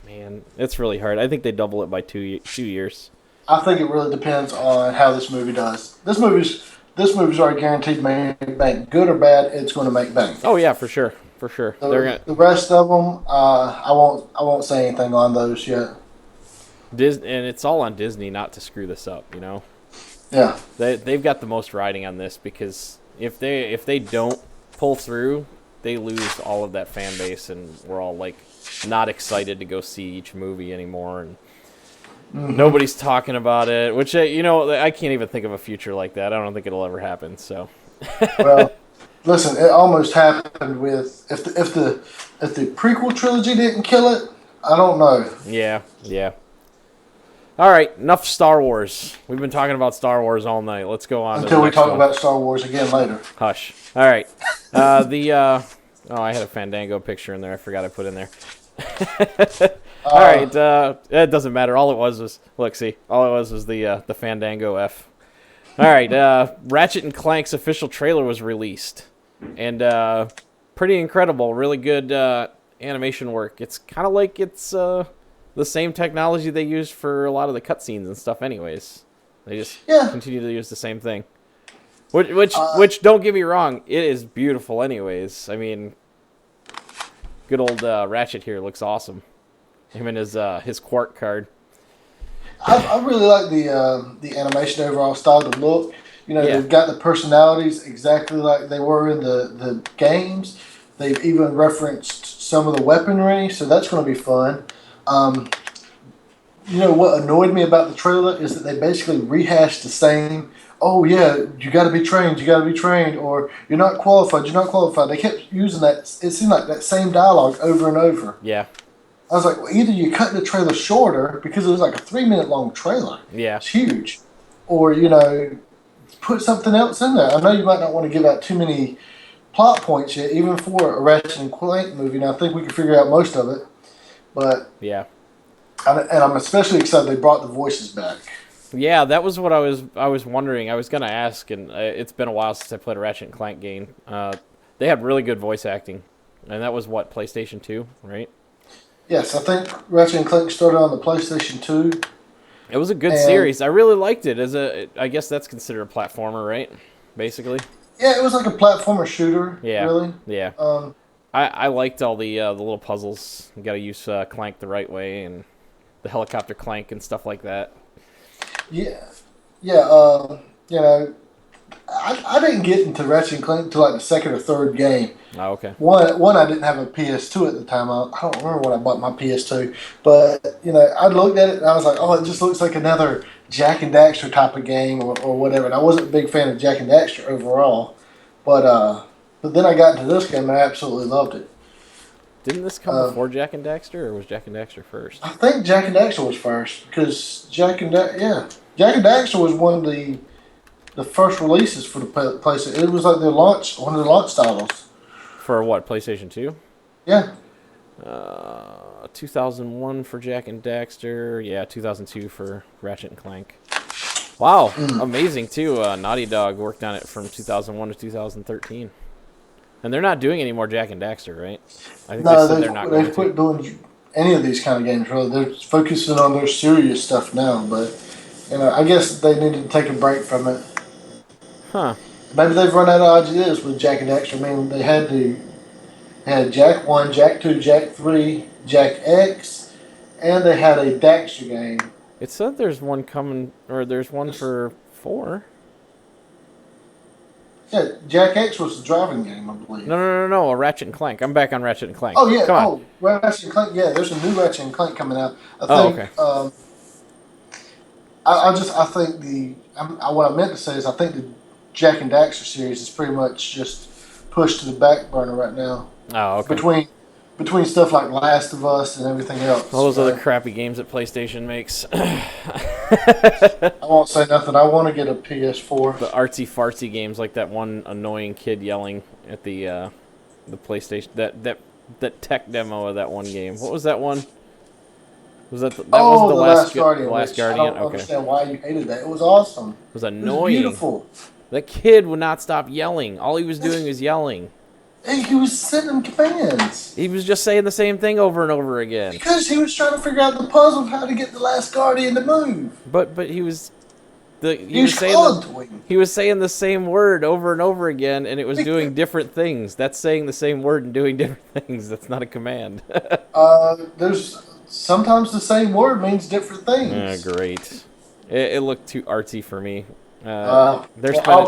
Man, it's really hard. I think they double it by 2 years. I think it really depends on how this movie does. This movie's already guaranteed to make bank. Good or bad, it's going to make bank. Oh yeah, for sure, for sure. They're gonna The rest of them, I won't say anything on those yet. Disney, and it's all on Disney not to screw this up. Yeah, They've got the most riding on this because if they don't pull through, they lose all of that fan base, and we're all like not excited to go see each movie anymore, and nobody's talking about it. Which I can't even think of a future like that. I don't think it'll ever happen. So, well, listen, it almost happened with if the prequel trilogy didn't kill it, I don't know. yeah. All right, enough Star Wars. We've been talking about Star Wars all night. Let's go on Until to the we next talk one. about Star Wars again later. Hush. All right. I had a Fandango picture in there. I forgot I put in there. All right. It doesn't matter. All it was the Fandango F. All right. Ratchet and Clank's official trailer was released, and pretty incredible. Really good animation work. It's kind of like it's the same technology they use for a lot of the cutscenes and stuff. Anyways, they just continue to use the same thing. Which don't get me wrong, it is beautiful. Anyways, I mean, good old Ratchet here looks awesome. Him and his Quark card. I really like the animation overall style, the look. Yeah. They've got the personalities exactly like they were in the games. They've even referenced some of the weaponry, so that's going to be fun. What annoyed me about the trailer is that they basically rehashed the same. Oh yeah, you got to be trained, or you're not qualified. They kept using that. It seemed like that same dialogue over and over. Yeah. I was like, well, either you cut the trailer shorter because it was like a 3-minute long trailer. Yeah. It's huge, or put something else in there. I know you might not want to give out too many plot points yet, even for a Ratchet and Clank movie. And I think we can figure out most of it, but yeah. And I'm especially excited they brought the voices back. Yeah, that was what I was wondering. I was gonna ask, and it's been a while since I played a Ratchet and Clank game. They had really good voice acting, and that was what, PlayStation 2, right? Yes, I think Ratchet and Clank started on the PlayStation 2. It was a good series. I really liked it. I guess that's considered a platformer, right? Basically. Yeah, it was like a platformer shooter. Yeah. Really. Yeah. I liked all the little puzzles. You got to use Clank the right way, and the helicopter Clank and stuff like that. Yeah. I didn't get into Ratchet and Clank until like the second or third game. Oh, okay. One, I didn't have a PS2 at the time. I don't remember when I bought my PS2, but I looked at it and I was like, oh, it just looks like another Jack and Daxter type of game or whatever. And I wasn't a big fan of Jack and Daxter overall, but then I got into this game and I absolutely loved it. Didn't this come before Jack and Daxter, or was Jack and Daxter first? I think Jack and Daxter was first because Jack and Daxter was one of the first releases for the PlayStation. It was like one of the launch titles. For what, PlayStation 2? Yeah. 2001 for Jack and Daxter. Yeah, 2002 for Ratchet and Clank. Wow, amazing too. Naughty Dog worked on it from 2001 to 2013. And they're not doing any more Jack and Daxter, right? I think they're not going to. They've quit doing any of these kind of games, really. They're focusing on their serious stuff now, but I guess they needed to take a break from it. Huh. Maybe they've run out of ideas with Jack and Daxter. I mean, they had Jack 1, Jack 2, Jack 3, Jack X, and they had a Daxter game. It said there's one coming, or there's one for 4. Yeah, Jack X was the driving game, I believe. No, a Ratchet and Clank. I'm back on Ratchet and Clank. Oh, yeah. Come on. Ratchet and Clank. Yeah, there's a new Ratchet and Clank coming out. I think, okay. I think what I meant to say is I think the Jack and Daxter series is pretty much just pushed to the back burner right now. Oh, okay. Between stuff like Last of Us and everything else. All those other crappy games that PlayStation makes. I won't say nothing. I want to get a PS4. The artsy-fartsy games like that one annoying kid yelling at the PlayStation. That tech demo of that one game. What was that one? Was that that wasn't the Last Guardian? The Last Guardian? I don't understand why you hated that. It was awesome. It was annoying. It was beautiful. The kid would not stop yelling. All he was doing was yelling. And he was sending commands. He was just saying the same thing over and over again. Because he was trying to figure out the puzzle of how to get the Last Guardian to move. But he was he was saying the same word over and over again, and it was doing different things. That's saying the same word and doing different things. That's not a command. There's sometimes the same word means different things. Great. It looked too artsy for me. I'll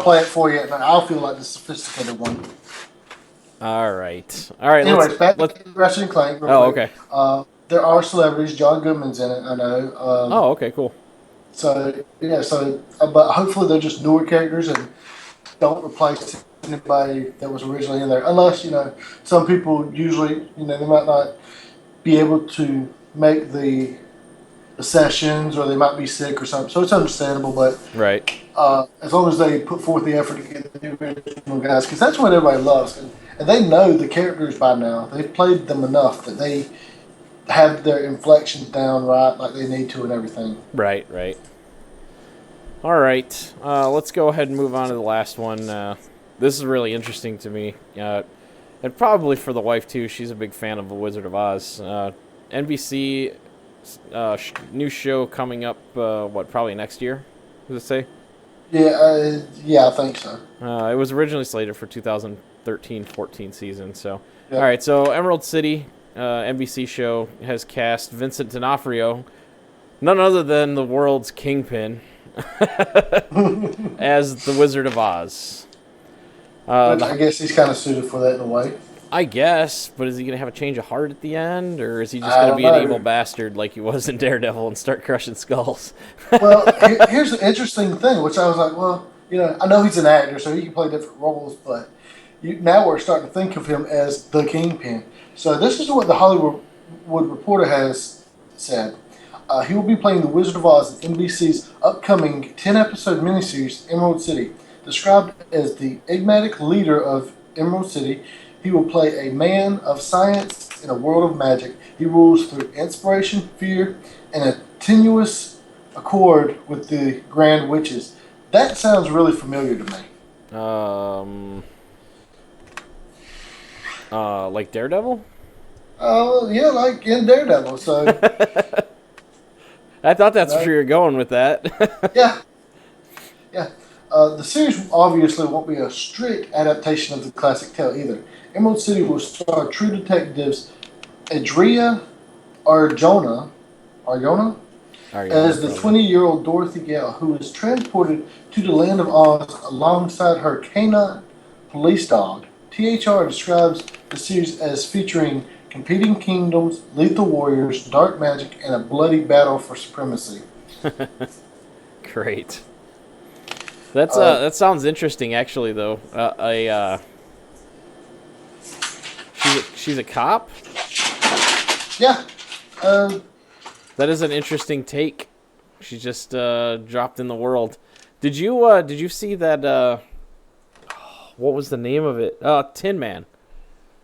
play it for you, and I'll feel like the sophisticated one. All right. Anyways, back to Ratchet and Clank. Okay. There are celebrities. John Goodman's in it, I know. Okay, cool. So, yeah, but hopefully they're just newer characters and don't replace anybody that was originally in there. Unless, some people usually, they might not be able to make the sessions, or they might be sick or something. So it's understandable, but right. As long as they put forth the effort to get the original guys, because that's what everybody loves. And they know the characters by now. They've played them enough that they have their inflections down right like they need to and everything. Right. All right. Let's go ahead and move on to the last one. This is really interesting to me. And probably for the wife, too. She's a big fan of The Wizard of Oz. NBC new show coming up, probably next year? Does it say? Yeah, I think so. It was originally slated for 2013-14 season. So, yep. All right. So Emerald City, NBC show, has cast Vincent D'Onofrio, none other than the world's kingpin, as the Wizard of Oz. I guess he's kind of suited for that in a way. I guess, but is he going to have a change of heart at the end, or is he just going to be an evil bastard like he was in Daredevil and start crushing skulls? Well, here's the interesting thing, which I was like, well, I know he's an actor, so he can play different roles, but now we're starting to think of him as the Kingpin. So this is what the Hollywood Reporter has said. He will be playing the Wizard of Oz in NBC's upcoming 10-episode miniseries, Emerald City. Described as the enigmatic leader of Emerald City, he will play a man of science in a world of magic. He rules through inspiration, fear, and a tenuous accord with the Grand Witches. That sounds really familiar to me. Like Daredevil? Yeah, like in Daredevil. So I thought that's where you were going with that. Yeah. The series obviously won't be a strict adaptation of the classic tale either. Emerald City will star true detectives Adria Arjona as the 20-year-old Dorothy Gale, who is transported to the land of Oz alongside her canine police dog. THR describes the series as featuring competing kingdoms, lethal warriors, dark magic, and a bloody battle for supremacy. Great. That sounds interesting, actually. Though she's a cop. Yeah. That is an interesting take. She's just dropped in the world. Did you see that? What was the name of it? Tin Man.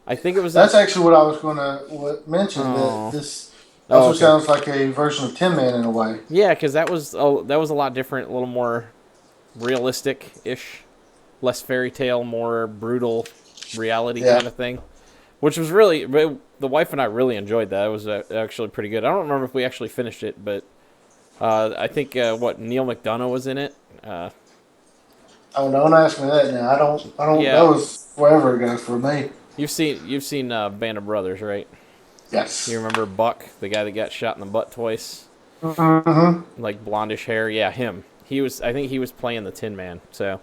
I think it was. That's actually what I was going to mention. That this also sounds like a version of Tin Man in a way. Yeah, because that was a lot different, a little more realistic-ish, less fairy tale, more brutal reality kind of thing. Which was really, the wife and I really enjoyed that. It was actually pretty good. I don't remember if we actually finished it, but I think Neil McDonough was in it. Oh, don't ask me that now. I don't. Yeah. That was forever ago for me. You've seen Band of Brothers, right? Yes. You remember Buck, the guy that got shot in the butt twice? Mm-hmm. Like blondish hair. Yeah, him. I think he was playing the Tin Man. So,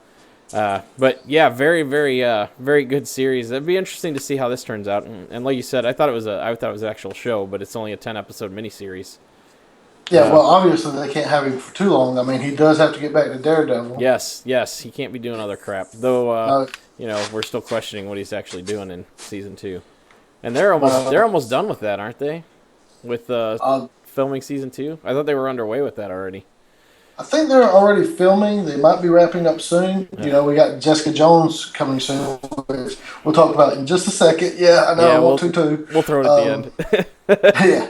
but yeah, very, very, very good series. It'd be interesting to see how this turns out. And like you said, I thought it was an actual show, but it's only a 10-episode miniseries. Yeah, well, obviously they can't have him for too long. I mean, he does have to get back to Daredevil. Yes, he can't be doing other crap. Though, we're still questioning what he's actually doing in season 2. And they're almost done with that, aren't they? With filming season 2, I thought they were underway with that already. I think they're already filming. They might be wrapping up soon. Yeah. We got Jessica Jones coming soon, which we'll talk about in just a second. Yeah, I know. I want to too. We'll throw it at the end. Yeah.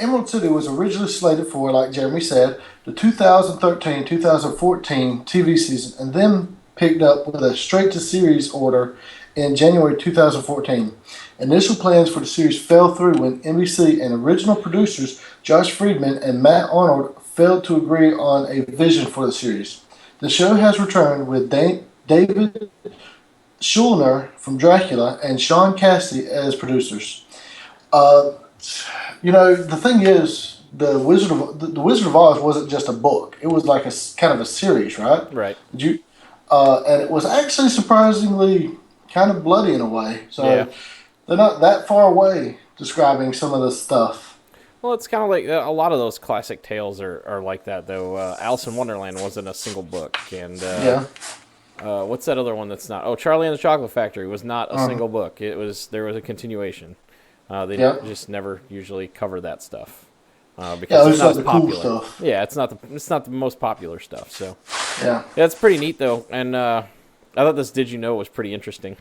Emerald City was originally slated for, like Jeremy said, the 2013-2014 TV season, and then picked up with a straight-to-series order in January 2014. Initial plans for the series fell through when NBC and original producers Josh Friedman and Matt Arnold failed to agree on a vision for the series. The show has returned with David Schulner from Dracula and Sean Cassidy as producers. The thing is, the Wizard of Oz wasn't just a book; it was like a kind of a series, right? Right. And it was actually surprisingly kind of bloody in a way. So yeah. They're not that far away describing some of this stuff. Well, it's kind of like a lot of those classic tales are like that, though. Alice in Wonderland wasn't a single book, and what's that other one that's not? Oh, Charlie and the Chocolate Factory was not a single book. There was a continuation. They just never usually cover that stuff because it's not as popular. Cool stuff. Yeah, it's not the most popular stuff. So it's pretty neat though, and I thought this Did You Know was pretty interesting.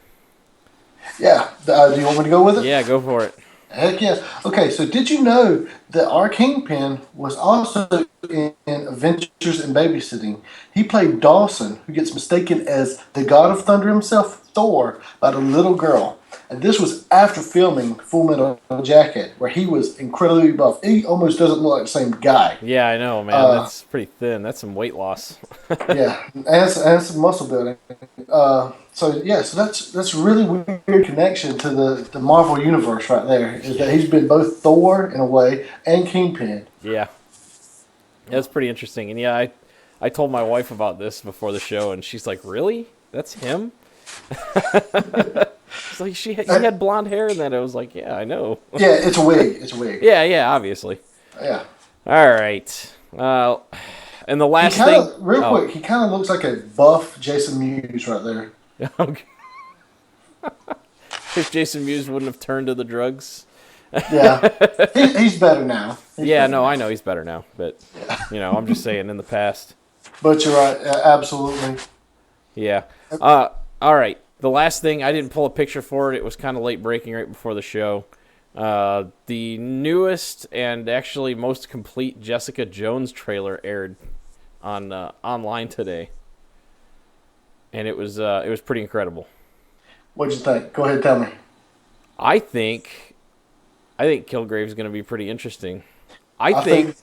Yeah, do you want me to go with it? Yeah, go for it. Heck yes. Okay, so did you know that our Kingpin was also in Adventures in Babysitting? He played Dawson, who gets mistaken as the God of Thunder himself, Thor, by the little girl. And this was after filming Full Metal Jacket, where he was incredibly buff. He almost doesn't look like the same guy. Yeah, I know, man. That's pretty thin. That's some weight loss. Yeah, and some muscle building. So that's really weird connection to the Marvel universe right there. Is that he's been both Thor in a way and Kingpin. Yeah, that's pretty interesting. And yeah, I told my wife about this before the show, and she's like, "Really? That's him?" It's like he had blonde hair in that. I was like, "Yeah, I know." Yeah, it's a wig. It's a wig. Yeah, obviously. Yeah. All right. And the last thing, real quick, he kind of looks like a buff Jason Mewes right there. Okay. If Jason Mewes wouldn't have turned to the drugs. Yeah, he's better now. I know he's better now, but I'm just saying in the past. But you're right, absolutely. Yeah. All right. The last thing, I didn't pull a picture for it. It was kind of late breaking right before the show. The newest and actually most complete Jessica Jones trailer aired on online today, and it was pretty incredible. What'd you think? Go ahead, tell me. I think Kilgrave's going to be pretty interesting. I think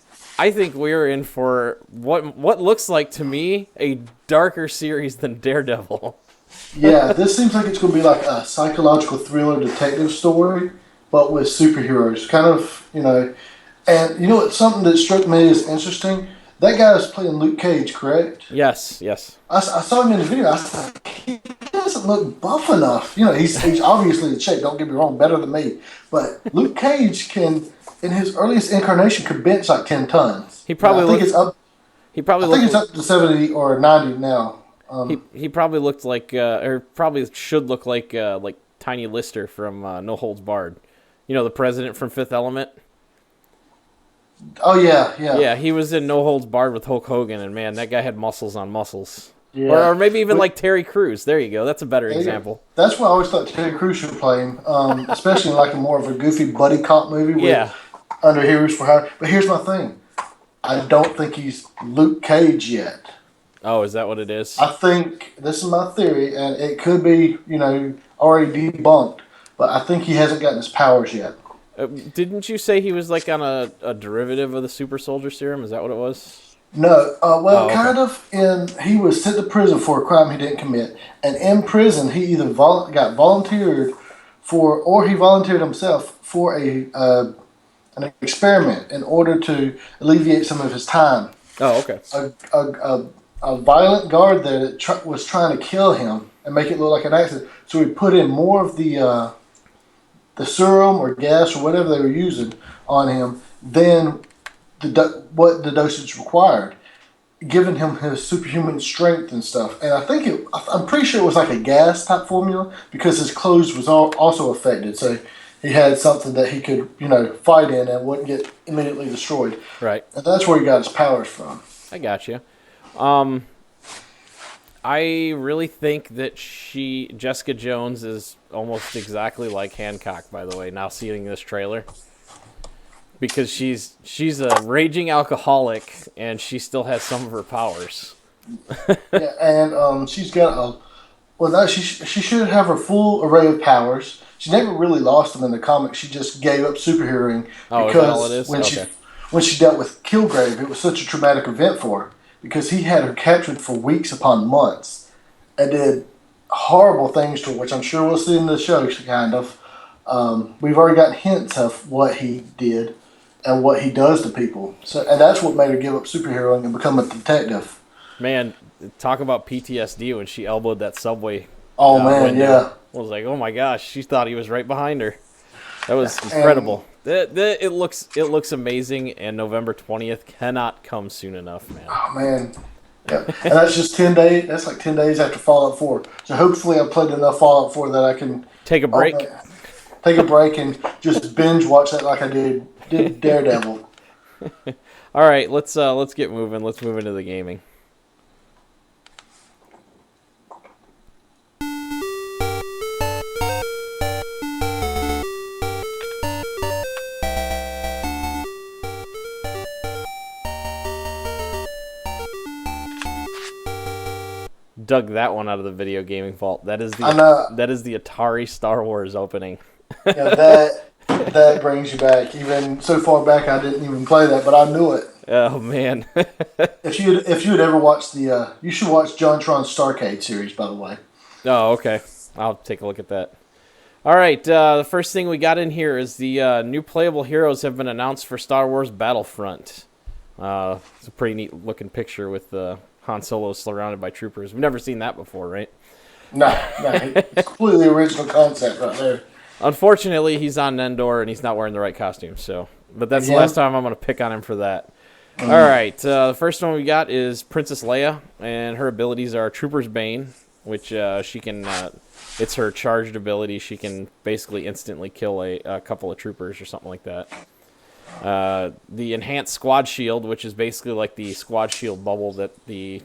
we're in for what looks like to me a darker series than Daredevil. Yeah, this seems like it's going to be like a psychological thriller detective story, but with superheroes. Kind of, and what? Something that struck me as interesting. That guy is playing Luke Cage, correct? Yes. I saw him in the video. I was like, he doesn't look buff enough. He's obviously in shape. Don't get me wrong, better than me. But Luke Cage can, in his earliest incarnation, could bench like 10 tons. He probably it's up to 70 or 90 now. He probably looked like, or probably should look like Tiny Lister from No Holds Barred. The president from Fifth Element. Oh yeah. Yeah, he was in No Holds Barred with Hulk Hogan, and man, that guy had muscles on muscles. Yeah. Or maybe even like Terry Crews. There you go. That's a better example. That's why I always thought Terry Crews should play him, especially in like a more of a goofy buddy cop movie with Under Heroes for Hire. But here's my thing: I don't think he's Luke Cage yet. Oh, is that what it is? I think this is my theory, and it could be already debunked, but I think he hasn't gotten his powers yet. Didn't you say he was like on a derivative of the super soldier serum? Is that what it was? No. Kind of. He was sent to prison for a crime he didn't commit. And in prison, he either got volunteered for, or he volunteered himself for an experiment in order to alleviate some of his time. Oh, okay. A violent guard there that was trying to kill him and make it look like an accident. So he put in more of the serum or gas or whatever they were using on him than what the dosage required, giving him his superhuman strength and stuff. And I'm pretty sure it was like a gas type formula because his clothes was also affected. So he had something that he could, fight in and wouldn't get immediately destroyed. Right. And that's where he got his powers from. I got you. I really think that Jessica Jones, is almost exactly like Hancock, by the way, now seeing this trailer. because she's a raging alcoholic and she still has some of her powers. Yeah, and she's got a. Well, no, she should have her full array of powers. She never really lost them in the comics. She just gave up superheroing Is that all it is? When she dealt with Kilgrave, it was such a traumatic event for her because he had her captured for weeks upon months and did horrible things to her, which I'm sure we'll see in the show. Kind of. We've already got hints of what he did and what he does to people. So, and that's what made her give up superheroing and become a detective. Man, talk about PTSD when she elbowed that subway. Oh man, window. yeah. I was like, oh my gosh, she thought he was right behind her. That was incredible. It looks amazing, and November 20th cannot come soon enough, man. Oh man. Yeah. And that's just 10 days. That's like 10 days after Fallout 4. So hopefully I've played enough Fallout 4 that I can take a break. Take a break and just binge watch that like I did Daredevil. All right, let's get moving. Let's move into the gaming. Dug that one out of the video gaming vault. That is the Atari Star Wars opening. Yeah, that brings you back. Even so far back, I didn't even play that, but I knew it. Oh man! if you had ever watched you should watch JonTron's Starcade series, by the way. Oh, okay. I'll take a look at that. All right. The first thing we got in here is the new playable heroes have been announced for Star Wars Battlefront. It's a pretty neat looking picture with Han Solo surrounded by troopers. We've never seen that before, right? No. It's completely original concept right there. Unfortunately, he's on Endor and he's not wearing the right costume. But that's the last time I'm going to pick on him for that. All right, the first one we got is Princess Leia, and her abilities are Trooper's Bane, which she can. It's her charged ability. She can basically instantly kill a couple of troopers or something like that. The enhanced squad shield, which is basically like the squad shield bubble that the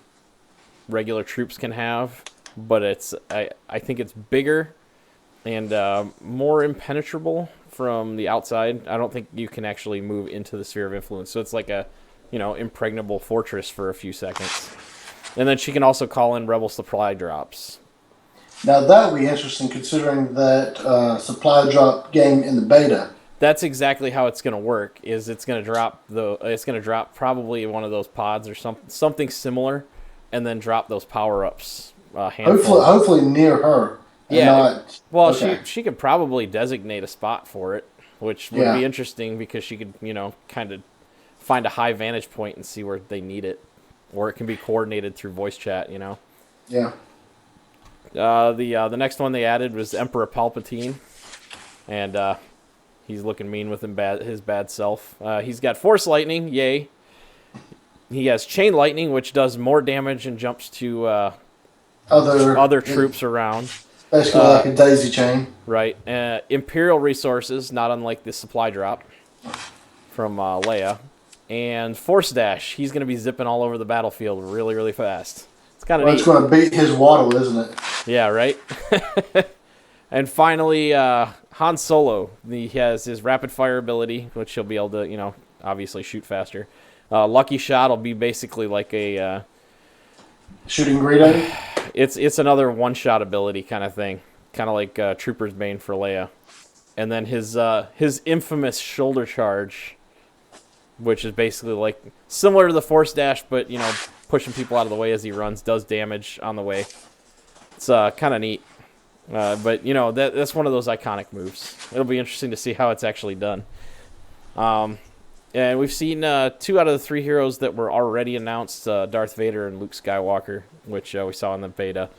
regular troops can have, but I think it's bigger and more impenetrable from the outside. I don't think you can actually move into the sphere of influence, so it's like a impregnable fortress for a few seconds. And then she can also call in rebel supply drops. Now that would be interesting, considering that supply drop game in the beta. That's exactly how it's going to work. It's going to drop probably one of those pods or something similar, and then drop those power ups. Hopefully near her. Yeah. She could probably designate a spot for it, which would be interesting because she could kind of find a high vantage point and see where they need it, or it can be coordinated through voice chat. Yeah. The next one they added was Emperor Palpatine, and he's looking mean with his bad self. He's got Force Lightning, yay. He has Chain Lightning, which does more damage and jumps to other troops around. Basically like a daisy chain. Right. Imperial Resources, not unlike the supply drop from Leia. And Force Dash, he's going to be zipping all over the battlefield really, really fast. It's kind of neat. It's going to beat his waddle, isn't it? Yeah, right? And finally, Han Solo. He has his rapid fire ability, which he'll be able to, obviously shoot faster. Lucky Shot will be basically like a... shooting Greedo? It's another one-shot ability kind of thing. Kind of like Trooper's Bane for Leia. And then his infamous shoulder charge, which is basically like similar to the Force Dash, but, pushing people out of the way as he runs, does damage on the way. It's kind of neat. But, that's one of those iconic moves. It'll be interesting to see how it's actually done. And we've seen 2 out of the 3 heroes that were already announced, Darth Vader and Luke Skywalker, which we saw in the beta.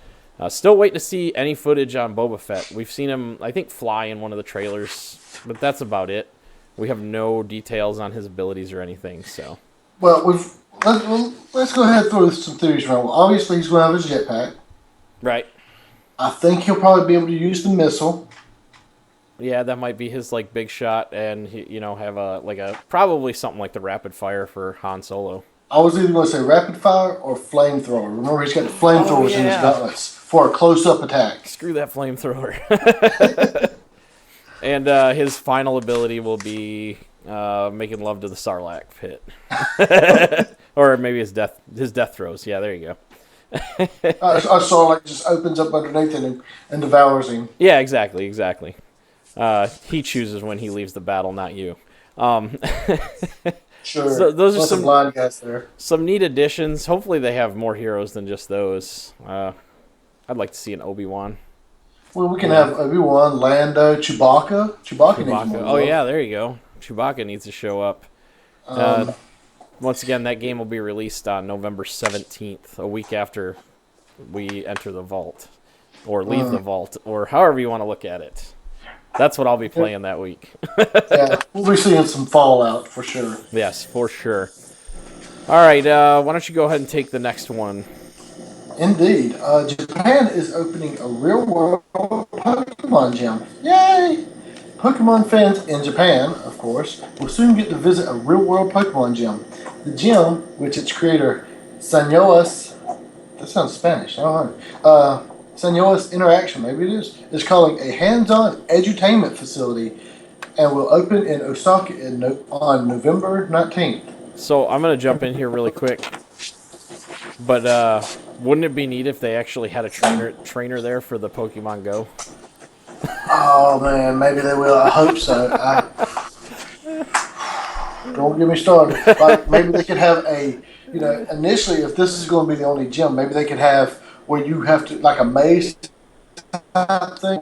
Still waiting to see any footage on Boba Fett. We've seen him, I think, fly in one of the trailers, but that's about it. We have no details on his abilities or anything, so... Well, let's go ahead and throw some theories around. Well, obviously, he's going to have his jetpack. Right. I think he'll probably be able to use the missile. Yeah, that might be his big shot, and have probably something like the rapid fire for Han Solo. I was either going to say rapid fire or flamethrower. Remember, he's got the flamethrowers in his gauntlets for a close-up attack. Screw that flamethrower. And his final ability will be Making love to the Sarlacc pit. Or maybe his death throes. Yeah, there you go. I Sarlacc just opens up underneath him and devours him. Yeah, exactly. He chooses when he leaves the battle, not you. Sure. So those are some blind guys there. Some neat additions. Hopefully they have more heroes than just those. I'd like to see an Obi-Wan. Well, we can have Obi-Wan, Lando, Chewbacca. Chewbacca needs more love. Yeah, there you go. Chewbacca needs to show up. Once again, that game will be released on November 17th, a week after we enter the vault. Or leave the vault, or however you want to look at it. That's what I'll be playing that week. Yeah, we'll be seeing some Fallout for sure. Yes, for sure. All right, why don't you go ahead and take the next one? Indeed. Japan is opening a real-world Pokemon gym. Yay! Pokemon fans in Japan, of course, will soon get to visit a real-world Pokemon gym. The gym, which its creator, Sanyoas, that sounds Spanish, I don't know. Sanyoas Interaction, maybe it is calling a hands-on edutainment facility and will open in Osaka on November 19th. So I'm going to jump in here really quick. But wouldn't it be neat if they actually had a trainer there for the Pokemon Go? Oh, man, maybe they will. I hope so. Don't get me started. Like, maybe they could have initially, if this is going to be the only gym, maybe they could have where you have to, like a maze type thing,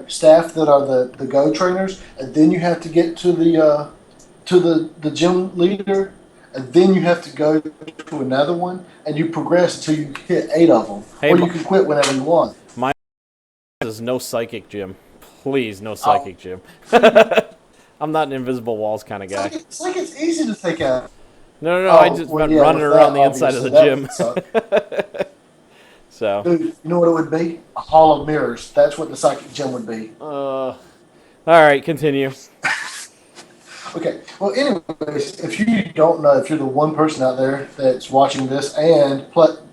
staff that are the Go trainers, and then you have to get to the gym leader, and then you have to go to another one, and you progress until you hit 8 of them, or you can quit whenever you want. My is no psychic gym. Please, no psychic gym. I'm not an invisible walls kind of guy. It's like it's easy to take out. No, I just been running around the inside of the gym. So, dude, you know what it would be? A hall of mirrors. That's what the psychic gym would be. All right, continue. Okay. Well, anyways, if you don't know, if you're the one person out there that's watching this and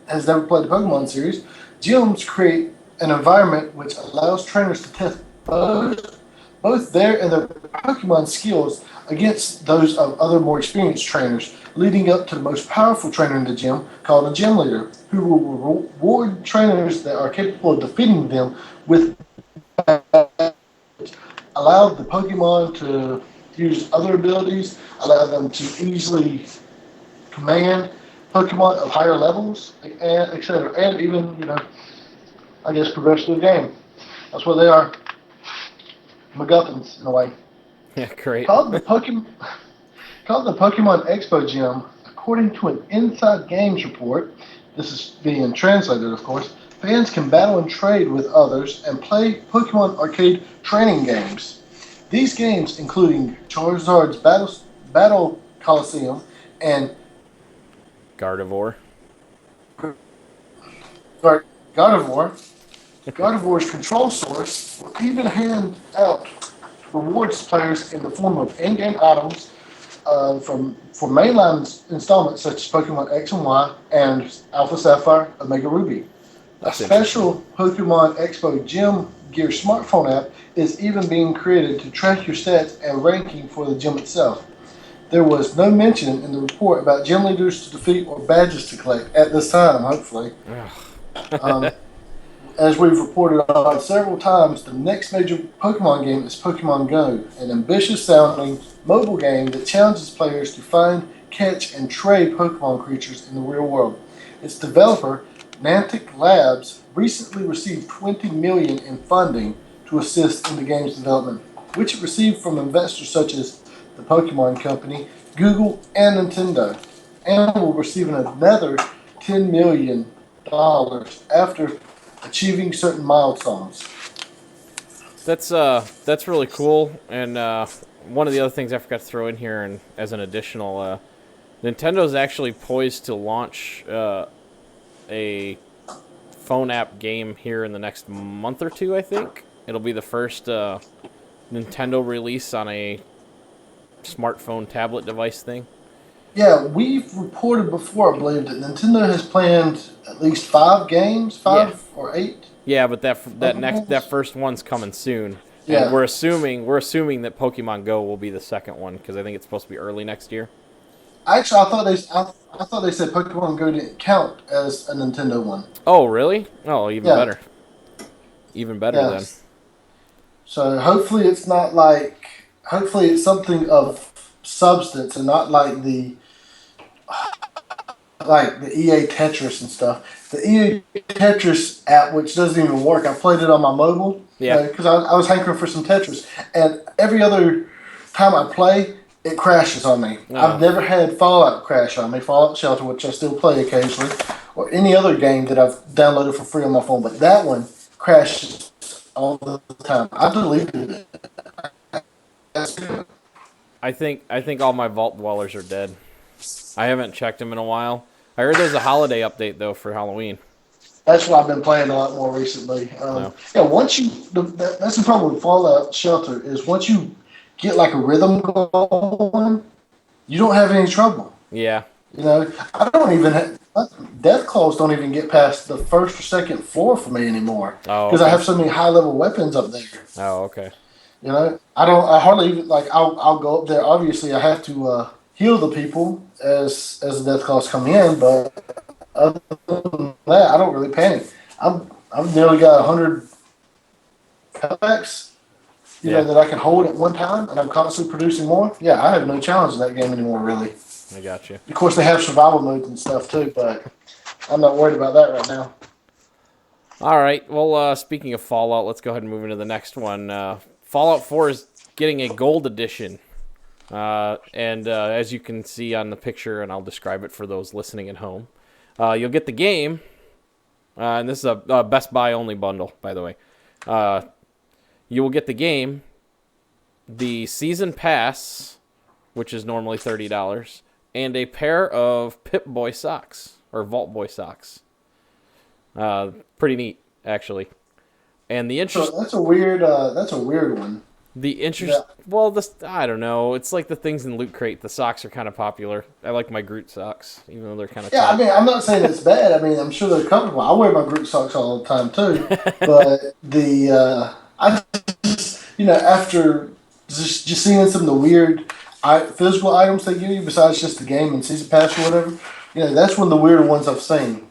has never played the Pokemon series, gyms create an environment which allows trainers to test both their and their Pokemon skills against those of other more experienced trainers, leading up to the most powerful trainer in the gym, called a gym leader, who will reward trainers that are capable of defeating them with allow the Pokemon to use other abilities, allow them to easily command Pokemon of higher levels, and etc. And even, I guess progress through the game. That's what they are. MacGuffins, in a way. Yeah, great. Called the Pokemon Expo Gym, according to an Inside Games report, this is being translated, of course, fans can battle and trade with others and play Pokemon arcade training games. These games, including Charizard's Battle Coliseum and Gardevoir. Gardevoir's Control Source will even hand out rewards to players in the form of in-game items for mainline installments such as Pokemon X and Y and Alpha Sapphire, Omega Ruby. That's a special Pokemon Expo Gym Gear smartphone app is even being created to track your stats and ranking for the gym itself. There was no mention in the report about gym leaders to defeat or badges to collect at this time, hopefully. As we've reported on several times, the next major Pokemon game is Pokemon Go, an ambitious-sounding mobile game that challenges players to find, catch, and trade Pokemon creatures in the real world. Its developer, Niantic Labs, recently received $20 million in funding to assist in the game's development, which it received from investors such as the Pokemon Company, Google, and Nintendo, and will receive another $10 million after achieving certain milestones. That's really cool. And one of the other things I forgot to throw in here, and as an additional, Nintendo's actually poised to launch a phone app game here in the next month or two. I think it'll be the first Nintendo release on a smartphone tablet device thing. Yeah, we've reported before, I believe, that Nintendo has planned at least 5 games, 5 or 8. Yeah, but that first one's coming soon. And Yeah. we're assuming that Pokemon Go will be the second one because I think it's supposed to be early next year. Actually, I thought they said Pokemon Go didn't count as a Nintendo one. Oh, really? Oh, even Yeah, better. Even better yeah. then. So hopefully it's not like. Hopefully it's something of substance and not like the EA Tetris and stuff. The EA Tetris app, which doesn't even work, I played it on my mobile Yeah. because I was hankering for some Tetris, and every other time I play, it crashes on me. I've Oh. never had Fallout crash on me, Fallout Shelter, which I still play occasionally, or any other game that I've downloaded for free on my phone, but that one crashes all the time. I deleted it. I think all my Vault Dwellers are dead. I haven't checked them in a while. I heard there's a holiday update though for Halloween. That's what I've been playing a lot more recently. No. Yeah, that's the problem with Fallout Shelter is once you get like a rhythm going, you don't have any trouble. Yeah. You know, I don't even death claws don't even get past the first or second floor for me anymore Oh, because I okay. have so many high level weapons up there. Oh, okay. You know, I hardly even like I'll go up there. Obviously, I have to heal the people as the death claws come in, but other than that, I don't really panic. I've nearly got 100 cutbacks, Yeah. that I can hold at one time, and I'm constantly producing more. Yeah, I have no challenge in that game anymore, really. I got you. Of course, they have survival modes and stuff too, but I'm not worried about that right now. All right. Well, speaking of Fallout, let's go ahead and move into the next one. Fallout 4 is getting a gold edition. And as you can see on the picture, and I'll describe it for those listening at home, you'll get the game. And this is a Best Buy only bundle, by the way. You will get the game, the season pass, which is normally $30, and a pair of Pip-Boy socks, or Vault Boy socks. Pretty neat, actually. And the interest. So that's a weird one. The interest. Yeah. Well, I don't know. It's like the things in Loot Crate. The socks are kind of popular. I like my Groot socks, even though they're kind of. Yeah, tough. I mean, I'm not saying it's bad. I mean, I'm sure they're comfortable. I wear my Groot socks all the time too. But I just, after just seeing some of the weird physical items they give you, besides just the game and season pass or whatever, that's one of the weirder ones I've seen.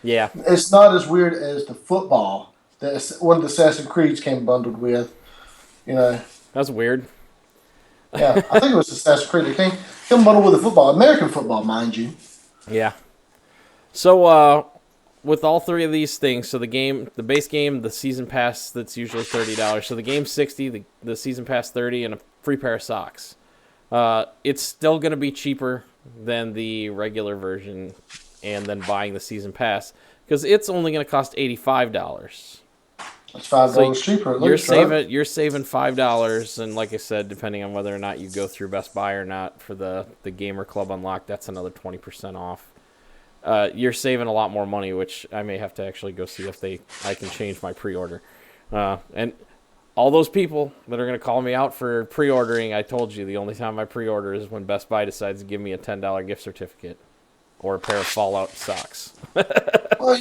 Yeah. It's not as weird as the football that one of the Assassin's Creeds came bundled with. That's weird. Yeah, I think it was Assassin's Creed. It came bundled with the football, American football, mind you. Yeah. So, with all three of these things, so the base game, the season pass that's usually $30. So the game's $60, the season pass $30, and a free pair of socks. It's still going to be cheaper than the regular version, and then buying the season pass because it's only going to cost $85. It's $5 cheaper. At least, You're saving $5, and like I said, depending on whether or not you go through Best Buy or not for the Gamer Club Unlocked, that's another 20% off. You're saving a lot more money, which I may have to actually go see if I can change my pre-order. And all those people that are going to call me out for pre-ordering, I told you the only time I pre-order is when Best Buy decides to give me a $10 gift certificate or a pair of Fallout socks. Well,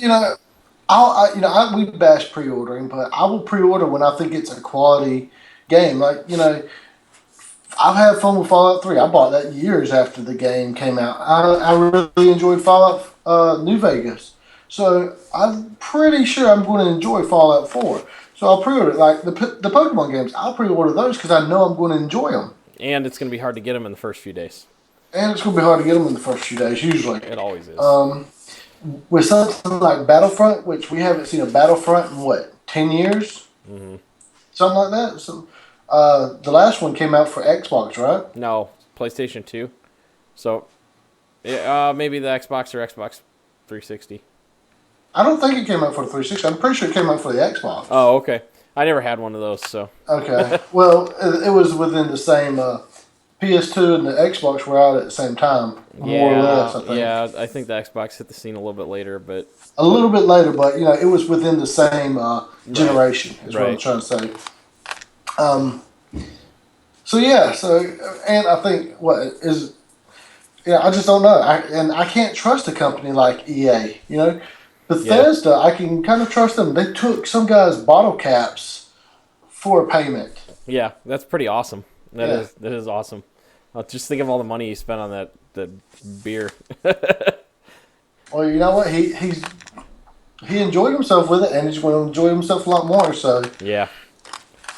we bash pre-ordering, but I will pre-order when I think it's a quality game. Like, I've had fun with Fallout 3. I bought that years after the game came out. I really enjoyed Fallout New Vegas. So I'm pretty sure I'm going to enjoy Fallout 4. So I'll pre-order it. Like the Pokemon games, I'll pre-order those because I know I'm going to enjoy them. And it's going to be hard to get them in the first few days. And it's going to be hard to get them in the first few days, usually. It always is. With something like Battlefront, which we haven't seen a Battlefront in 10 years? Mm-hmm. Something like that. So, the last one came out for Xbox, right? No, PlayStation 2. So, maybe the Xbox or Xbox 360. I don't think it came out for the 360. I'm pretty sure it came out for the Xbox. Oh, okay. I never had one of those, so. Okay. Well, it was within the same PS2 and the Xbox were out at the same time, more or less, I think. Yeah, I think the Xbox hit the scene a little bit later, but... A little bit later, but, it was within the same generation, is what I'm trying to say. And I think, I just don't know. I can't trust a company like EA, Bethesda, I can kind of trust them. They took some guy's bottle caps for a payment. Yeah, that's pretty awesome. Yeah. That is awesome. Just think of all the money you spent on the beer. Well, you know what? He enjoyed himself with it, and he's going to enjoy himself a lot more. So Yeah,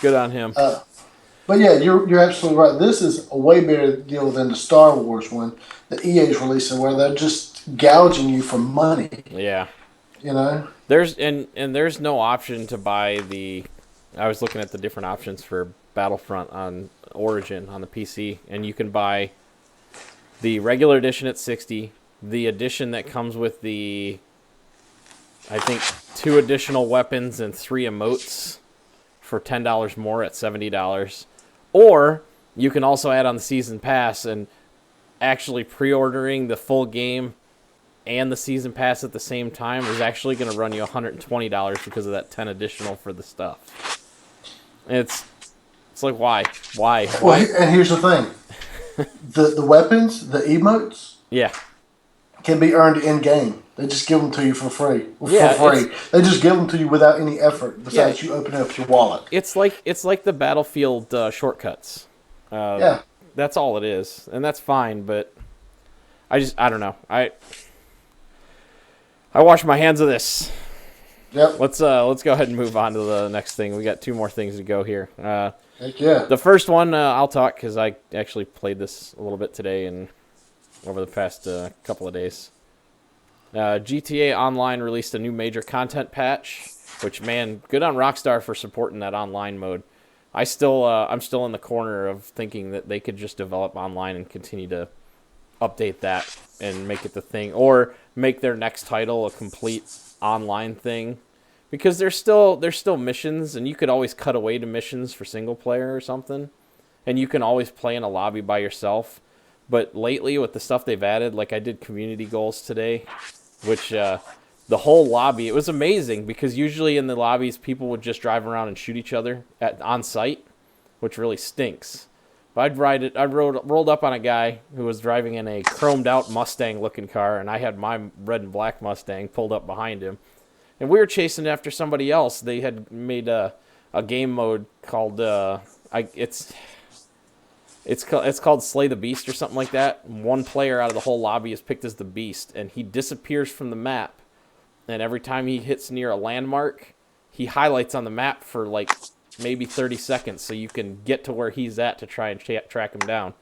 good on him. But yeah, you're absolutely right. This is a way better deal than the Star Wars one that EA's releasing, where they're just gouging you for money. Yeah. You know, there's no option to buy the. I was looking at the different options for Battlefront on Origin on the PC, and you can buy the regular edition at $60, the edition that comes with the, I think, 2 additional weapons and 3 emotes for $10 more at $70, or you can also add on the season pass, and actually pre-ordering the full game and the season pass at the same time is actually going to run you $120 because of that 10 additional for the stuff. It's like, why? Well, and here's the thing: the weapons, the emotes, yeah, can be earned in game. They just give them to you for free. Yeah, for free. They just give them to you without any effort besides you opening up your wallet. It's like the Battlefield shortcuts. Yeah, that's all it is, and that's fine. But I don't know. I wash my hands of this. Yep. Let's go ahead and move on to the next thing. We got 2 more things to go here. Heck yeah. The first one I'll talk because I actually played this a little bit today and over the past couple of days. GTA Online released a new major content patch, which, man, good on Rockstar for supporting that online mode. I'm still in the corner of thinking that they could just develop online and continue to update that and make it the thing, or make their next title a complete online thing, because there's still missions, and you could always cut away to missions for single player or something, and you can always play in a lobby by yourself. But lately, with the stuff they've added, like I did community goals today, which the whole lobby, it was amazing, because usually in the lobbies people would just drive around and shoot each other on site, which really stinks. But I rolled up on a guy who was driving in a chromed out Mustang looking car, and I had my red and black Mustang pulled up behind him, and we were chasing after somebody else. They had made a game mode called it's called Slay the Beast or something like that. One player out of the whole lobby is picked as the Beast, and he disappears from the map, and every time he hits near a landmark, he highlights on the map for like maybe 30 seconds so you can get to where he's at to try and track him down.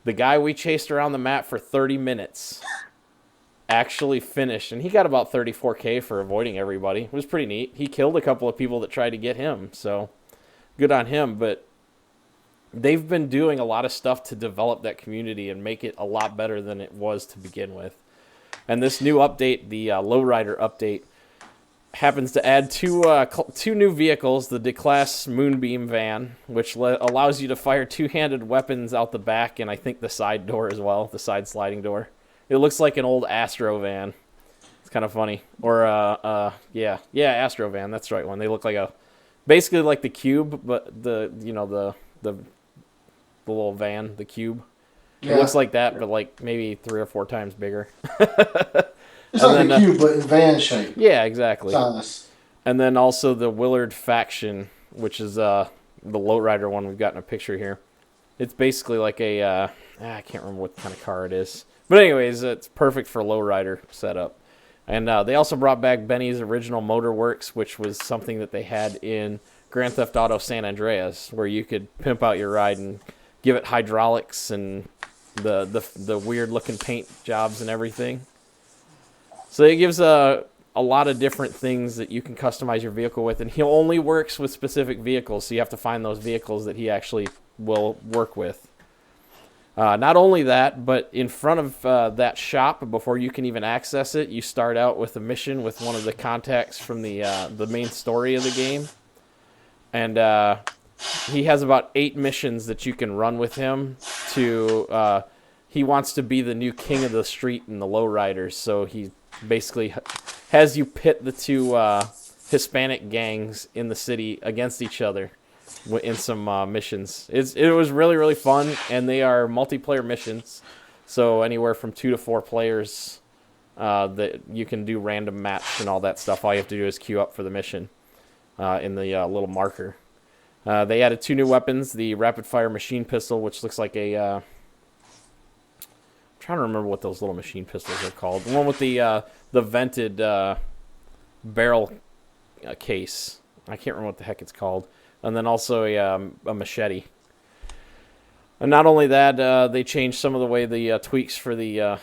The guy we chased around the map for 30 minutes actually finished, and he got about 34K for avoiding everybody. It was pretty neat. He killed a couple of people that tried to get him, so good on him. But they've been doing a lot of stuff to develop that community and make it a lot better than it was to begin with. And this new update, the Lowrider update, happens to add two new vehicles, the D-Class Moonbeam van, which allows you to fire 2-handed weapons out the back, and I think the side door as well, the side sliding door. It looks like an old Astro van. It's kind of funny. Or, Astro van, that's the right one. They look like basically like the Cube, but the little van, the Cube. Yeah. It looks like that, but like maybe 3 or 4 times bigger. It's like a Cube, but in van shape. Yeah, exactly. Size. And then also the Willard Faction, which is the Lowrider one we've got in a picture here. It's basically like I can't remember what kind of car it is. But anyways, it's perfect for Lowrider setup. And they also brought back Benny's original Motorworks, which was something that they had in Grand Theft Auto San Andreas, where you could pimp out your ride and give it hydraulics and the weird-looking paint jobs and everything. So it gives a lot of different things that you can customize your vehicle with, and he only works with specific vehicles, so you have to find those vehicles that he actually will work with. Not only that, but in front of that shop, before you can even access it, you start out with a mission with one of the contacts from the main story of the game. And he has about 8 missions that you can run with him to... he wants to be the new king of the street in the Lowriders, so he basically has you pit the 2 Hispanic gangs in the city against each other in some missions. It was really, really fun, and they are multiplayer missions, so anywhere from 2 to 4 players that you can do random match and all that stuff. All you have to do is queue up for the mission in the little marker. They added 2 new weapons: the rapid-fire machine pistol, which looks like a I'm trying to remember what those little machine pistols are called. The one with the vented barrel case. I can't remember what the heck it's called. And then also a machete. And not only that, they changed some of the way the tweaks for the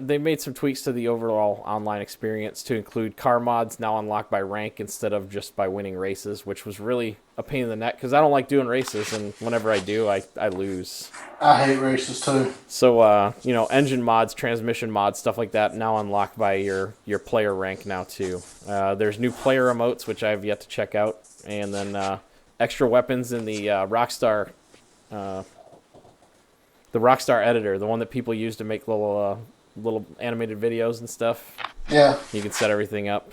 they made some tweaks to the overall online experience to include car mods now unlocked by rank instead of just by winning races, which was really a pain in the neck because I don't like doing races, and whenever I do, I lose. I hate races too. So engine mods, transmission mods, stuff like that now unlocked by your player rank now too. There's new player emotes which I have yet to check out, and then extra weapons in the Rockstar. The Rockstar editor, the one that people use to make little animated videos and stuff. Yeah. You can set everything up.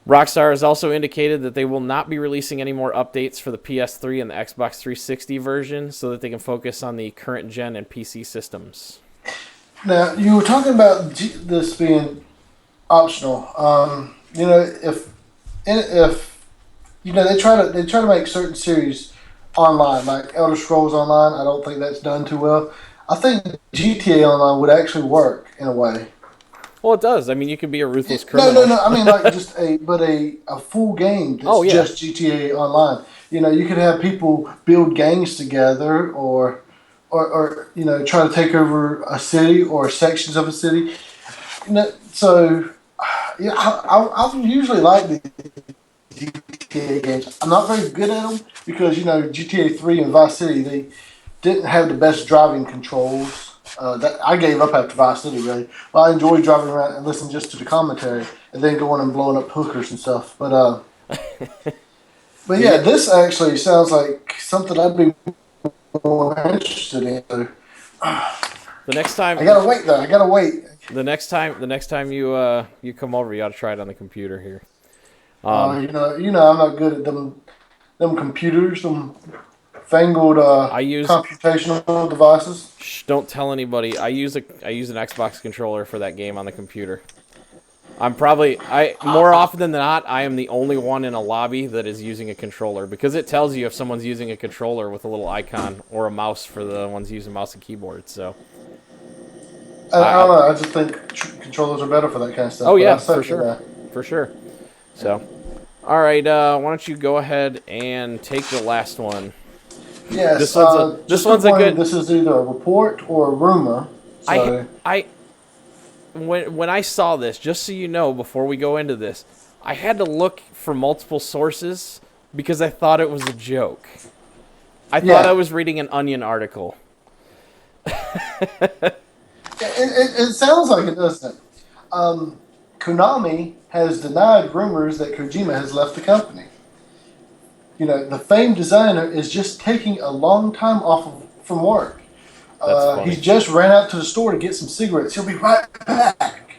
Rockstar has also indicated that they will not be releasing any more updates for the PS3 and the Xbox 360 version so that they can focus on the current gen and PC systems. Now, you were talking about this being optional. If they try to make certain series online, like Elder Scrolls Online, I don't think that's done too well. I think GTA Online would actually work in a way. Well, it does. I mean, you can be a ruthless criminal. No. I mean, like just a full game that's just GTA Online. You could have people build gangs together, or try to take over a city or sections of a city. I usually like the GTA games. I'm not very good at them because GTA 3 and Vice City, they didn't have the best driving controls. That I gave up after Vice City, really. But I enjoy driving around and listening just to the commentary and then going and blowing up hookers and stuff. But this actually sounds like something I'd be more interested in. The next time I gotta wait though. The next time you come over, you ought to try it on the computer here. I'm not good at them computers, them fangled computational devices. Shh, don't tell anybody. I use an Xbox controller for that game on the computer. More often than not, I am the only one in a lobby that is using a controller because it tells you if someone's using a controller with a little icon or a mouse for the ones using mouse and keyboard. So I don't know. I just think controllers are better for that kind of stuff. Oh yeah, for sure. So, all right. Why don't you go ahead and take the last one? Yes. This one's a good. This is either a report or a rumor. So. When I saw this, just so you know, before we go into this, I had to look for multiple sources because I thought it was a joke. I thought I was reading an Onion article. It sounds like it, doesn't it? Konami has denied rumors that Kojima has left the company. The famed designer is just taking a long time off from work. He just ran out to the store to get some cigarettes. He'll be right back.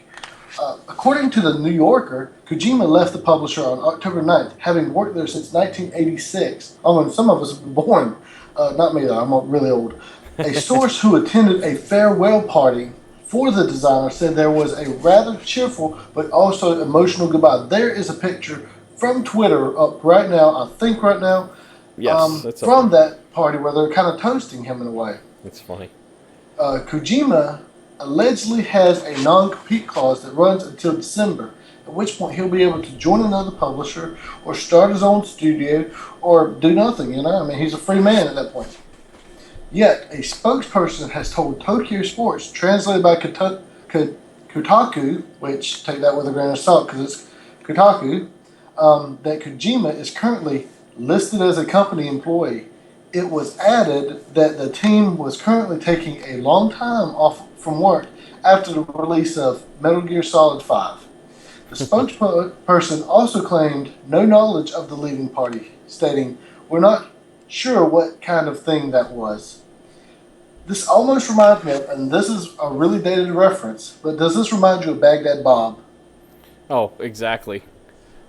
According to the New Yorker, Kojima left the publisher on October 9th, having worked there since 1986. Oh, and some of us were born. Not me, though. I'm really old. A source who attended a farewell party for the designer said there was a rather cheerful but also emotional goodbye. There is a picture from Twitter up right now, I think right now, from that party where they're kind of toasting him in a way. That's funny. Kojima allegedly has a non-compete clause that runs until December, at which point he'll be able to join another publisher or start his own studio or do nothing, I mean, he's a free man at that point. Yet, a spokesperson has told Tokyo Sports, translated by Kotaku, which take that with a grain of salt because it's Kotaku, that Kojima is currently listed as a company employee. It was added that the team was currently taking a long time off from work after the release of Metal Gear Solid 5. The spokesperson also claimed no knowledge of the leaving party, stating, "We're not sure what kind of thing that was." This almost reminds me of, and this is a really dated reference, but does this remind you of Baghdad Bob? Oh, exactly.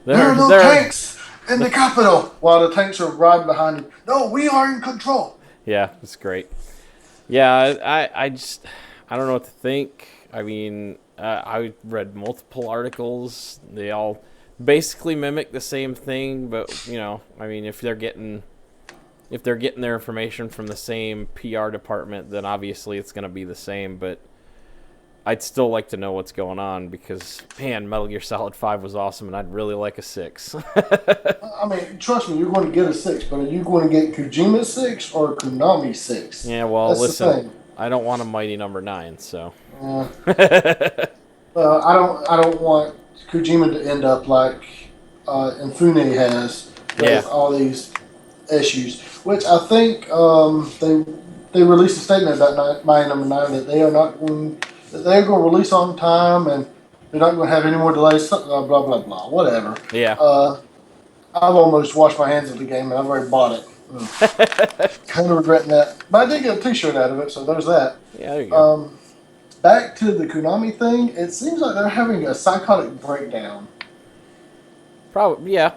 There are no tanks in the capital while the tanks are riding behind him. No, we are in control. Yeah, it's great. Yeah, I don't know what to think. I mean, I read multiple articles. They all basically mimic the same thing, but I mean, if they're getting their information from the same PR department, then obviously it's going to be the same. But I'd still like to know what's going on because, man, Metal Gear Solid 5 was awesome, and I'd really like a 6. I mean, trust me, you're going to get a 6, but are you going to get Kojima 6 or Konami 6? Yeah, well, That's listen, the thing. I don't want a Mighty Number 9, so. I don't want Kojima to end up like Infinity has with all these issues, which I think they released a statement about Mighty Number 9 that they're going to release on time and they're not going to have any more delays. Blah blah blah. Whatever. Yeah. I've almost washed my hands of the game and I've already bought it. Kind of regretting that, but I did get a T-shirt out of it, so there's that. Yeah, there you go. Back to the Konami thing, it seems like they're having a psychotic breakdown. Probably, yeah.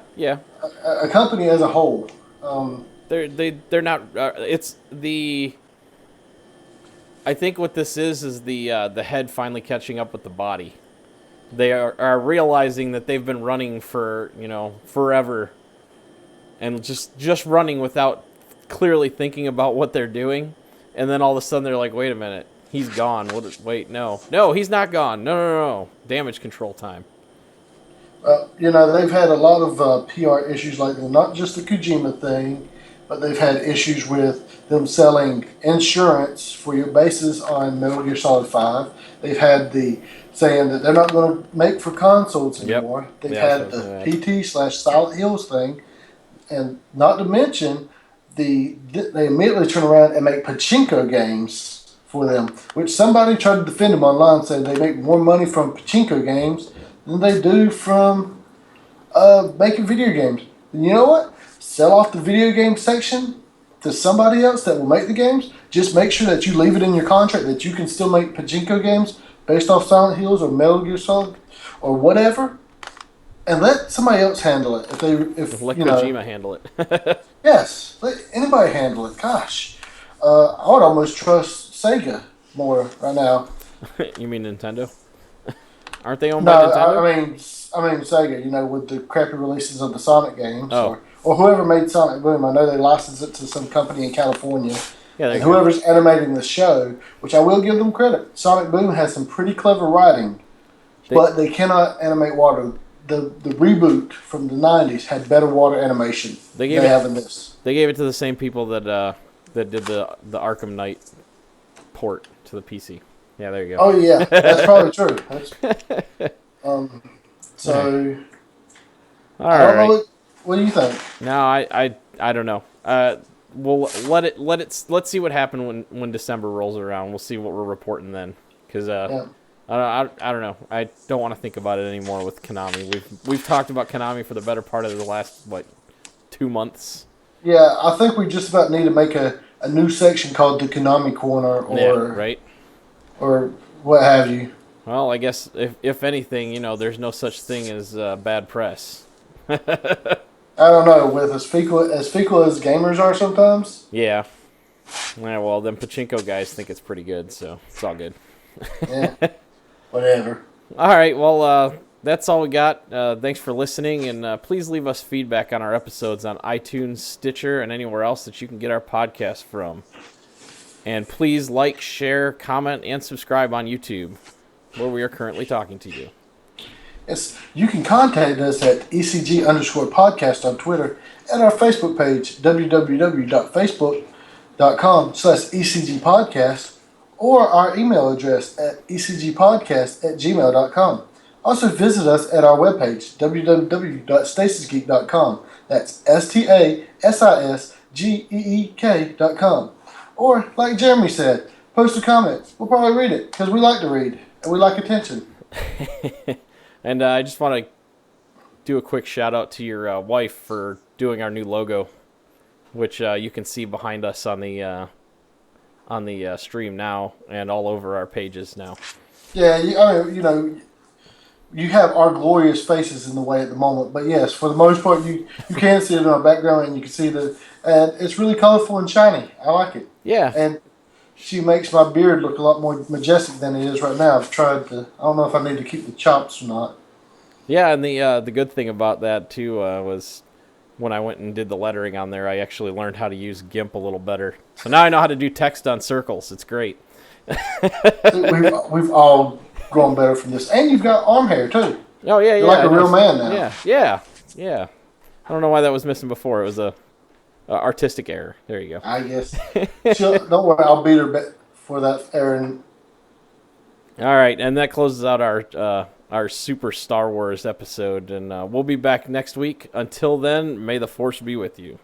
A company as a whole. They're not. It's the. I think what this is the head finally catching up with the body. They are realizing that they've been running for forever, and just running without clearly thinking about what they're doing, and then all of a sudden they're like, wait a minute. He's gone. Wait, no, he's not gone. No. Damage control time. They've had a lot of PR issues lately, not just the Kojima thing, but they've had issues with them selling insurance for your bases on Metal Gear Solid 5. They've had the saying that they're not going to make for consoles anymore. Yep. They've had the PT/Silent Hills thing, and not to mention they immediately turn around and make pachinko games for them, which somebody tried to defend them online, saying they make more money from pachinko games than they do from making video games. And you know what? Sell off the video game section to somebody else that will make the games. Just make sure that you leave it in your contract that you can still make pachinko games based off Silent Hills or Metal Gear Solid or whatever, and let somebody else handle it. If let Kojima handle it. Yes, let anybody handle it. Gosh, I would almost trust Sega more right now. You mean Nintendo? Aren't they owned by Nintendo? I mean Sega. With the crappy releases of the Sonic games, or whoever made Sonic Boom. I know they licensed it to some company in California. Yeah, and whoever's animating the show, which I will give them credit, Sonic Boom has some pretty clever writing, but they cannot animate water. The reboot from the 90s had better water animation than they have in this. They gave it to the same people that did the Arkham Knight port to the PC. Yeah, there you go. Oh yeah, that's probably true. I don't know. What do you think? No, I don't know. We'll let's see what happened when December rolls around. We'll see what we're reporting then, because I don't know. I don't want to think about it anymore with Konami. We've talked about Konami for the better part of the last 2 months. Yeah, I think we just about need to make a new section called the Konami Corner, or what have you. Well, I guess if anything, there's no such thing as bad press. I don't know, with as fickle as gamers are sometimes. Yeah. Yeah, well, them pachinko guys think it's pretty good, so it's all good. Yeah. Whatever. All right, well, that's all we got. Thanks for listening, and please leave us feedback on our episodes on iTunes, Stitcher, and anywhere else that you can get our podcast from. And please like, share, comment, and subscribe on YouTube, where we are currently talking to you. Yes, you can contact us at ECG_podcast on Twitter and our Facebook page, www.facebook.com/ECGpodcast, or our email address at ecgpodcast@gmail.com. Also visit us at our webpage, www.stasisgeek.com. That's STASISGEEK.com. Or, like Jeremy said, post a comment. We'll probably read it, because we like to read, and we like attention. And I just want to do a quick shout out to your wife for doing our new logo, which you can see behind us on the stream now and all over our pages now. Yeah, you have our glorious faces in the way at the moment, but yes, for the most part, you can see it in our background, and you can see and it's really colorful and shiny. I like it. Yeah. And she makes my beard look a lot more majestic than it is right now. I don't know if I need to keep the chops or not. Yeah, and the good thing about that too was when I went and did the lettering on there, I actually learned how to use GIMP a little better. So now I know how to do text on circles. It's great. We've all grown better from this, and you've got arm hair too. Oh yeah, You're yeah. like a real man now. Yeah. I don't know why that was missing before. It was a artistic error. There you go. I guess. Don't worry, I'll beat her for that errand. All right, and that closes out our Super Star Wars episode, and we'll be back next week. Until then, may the Force be with you.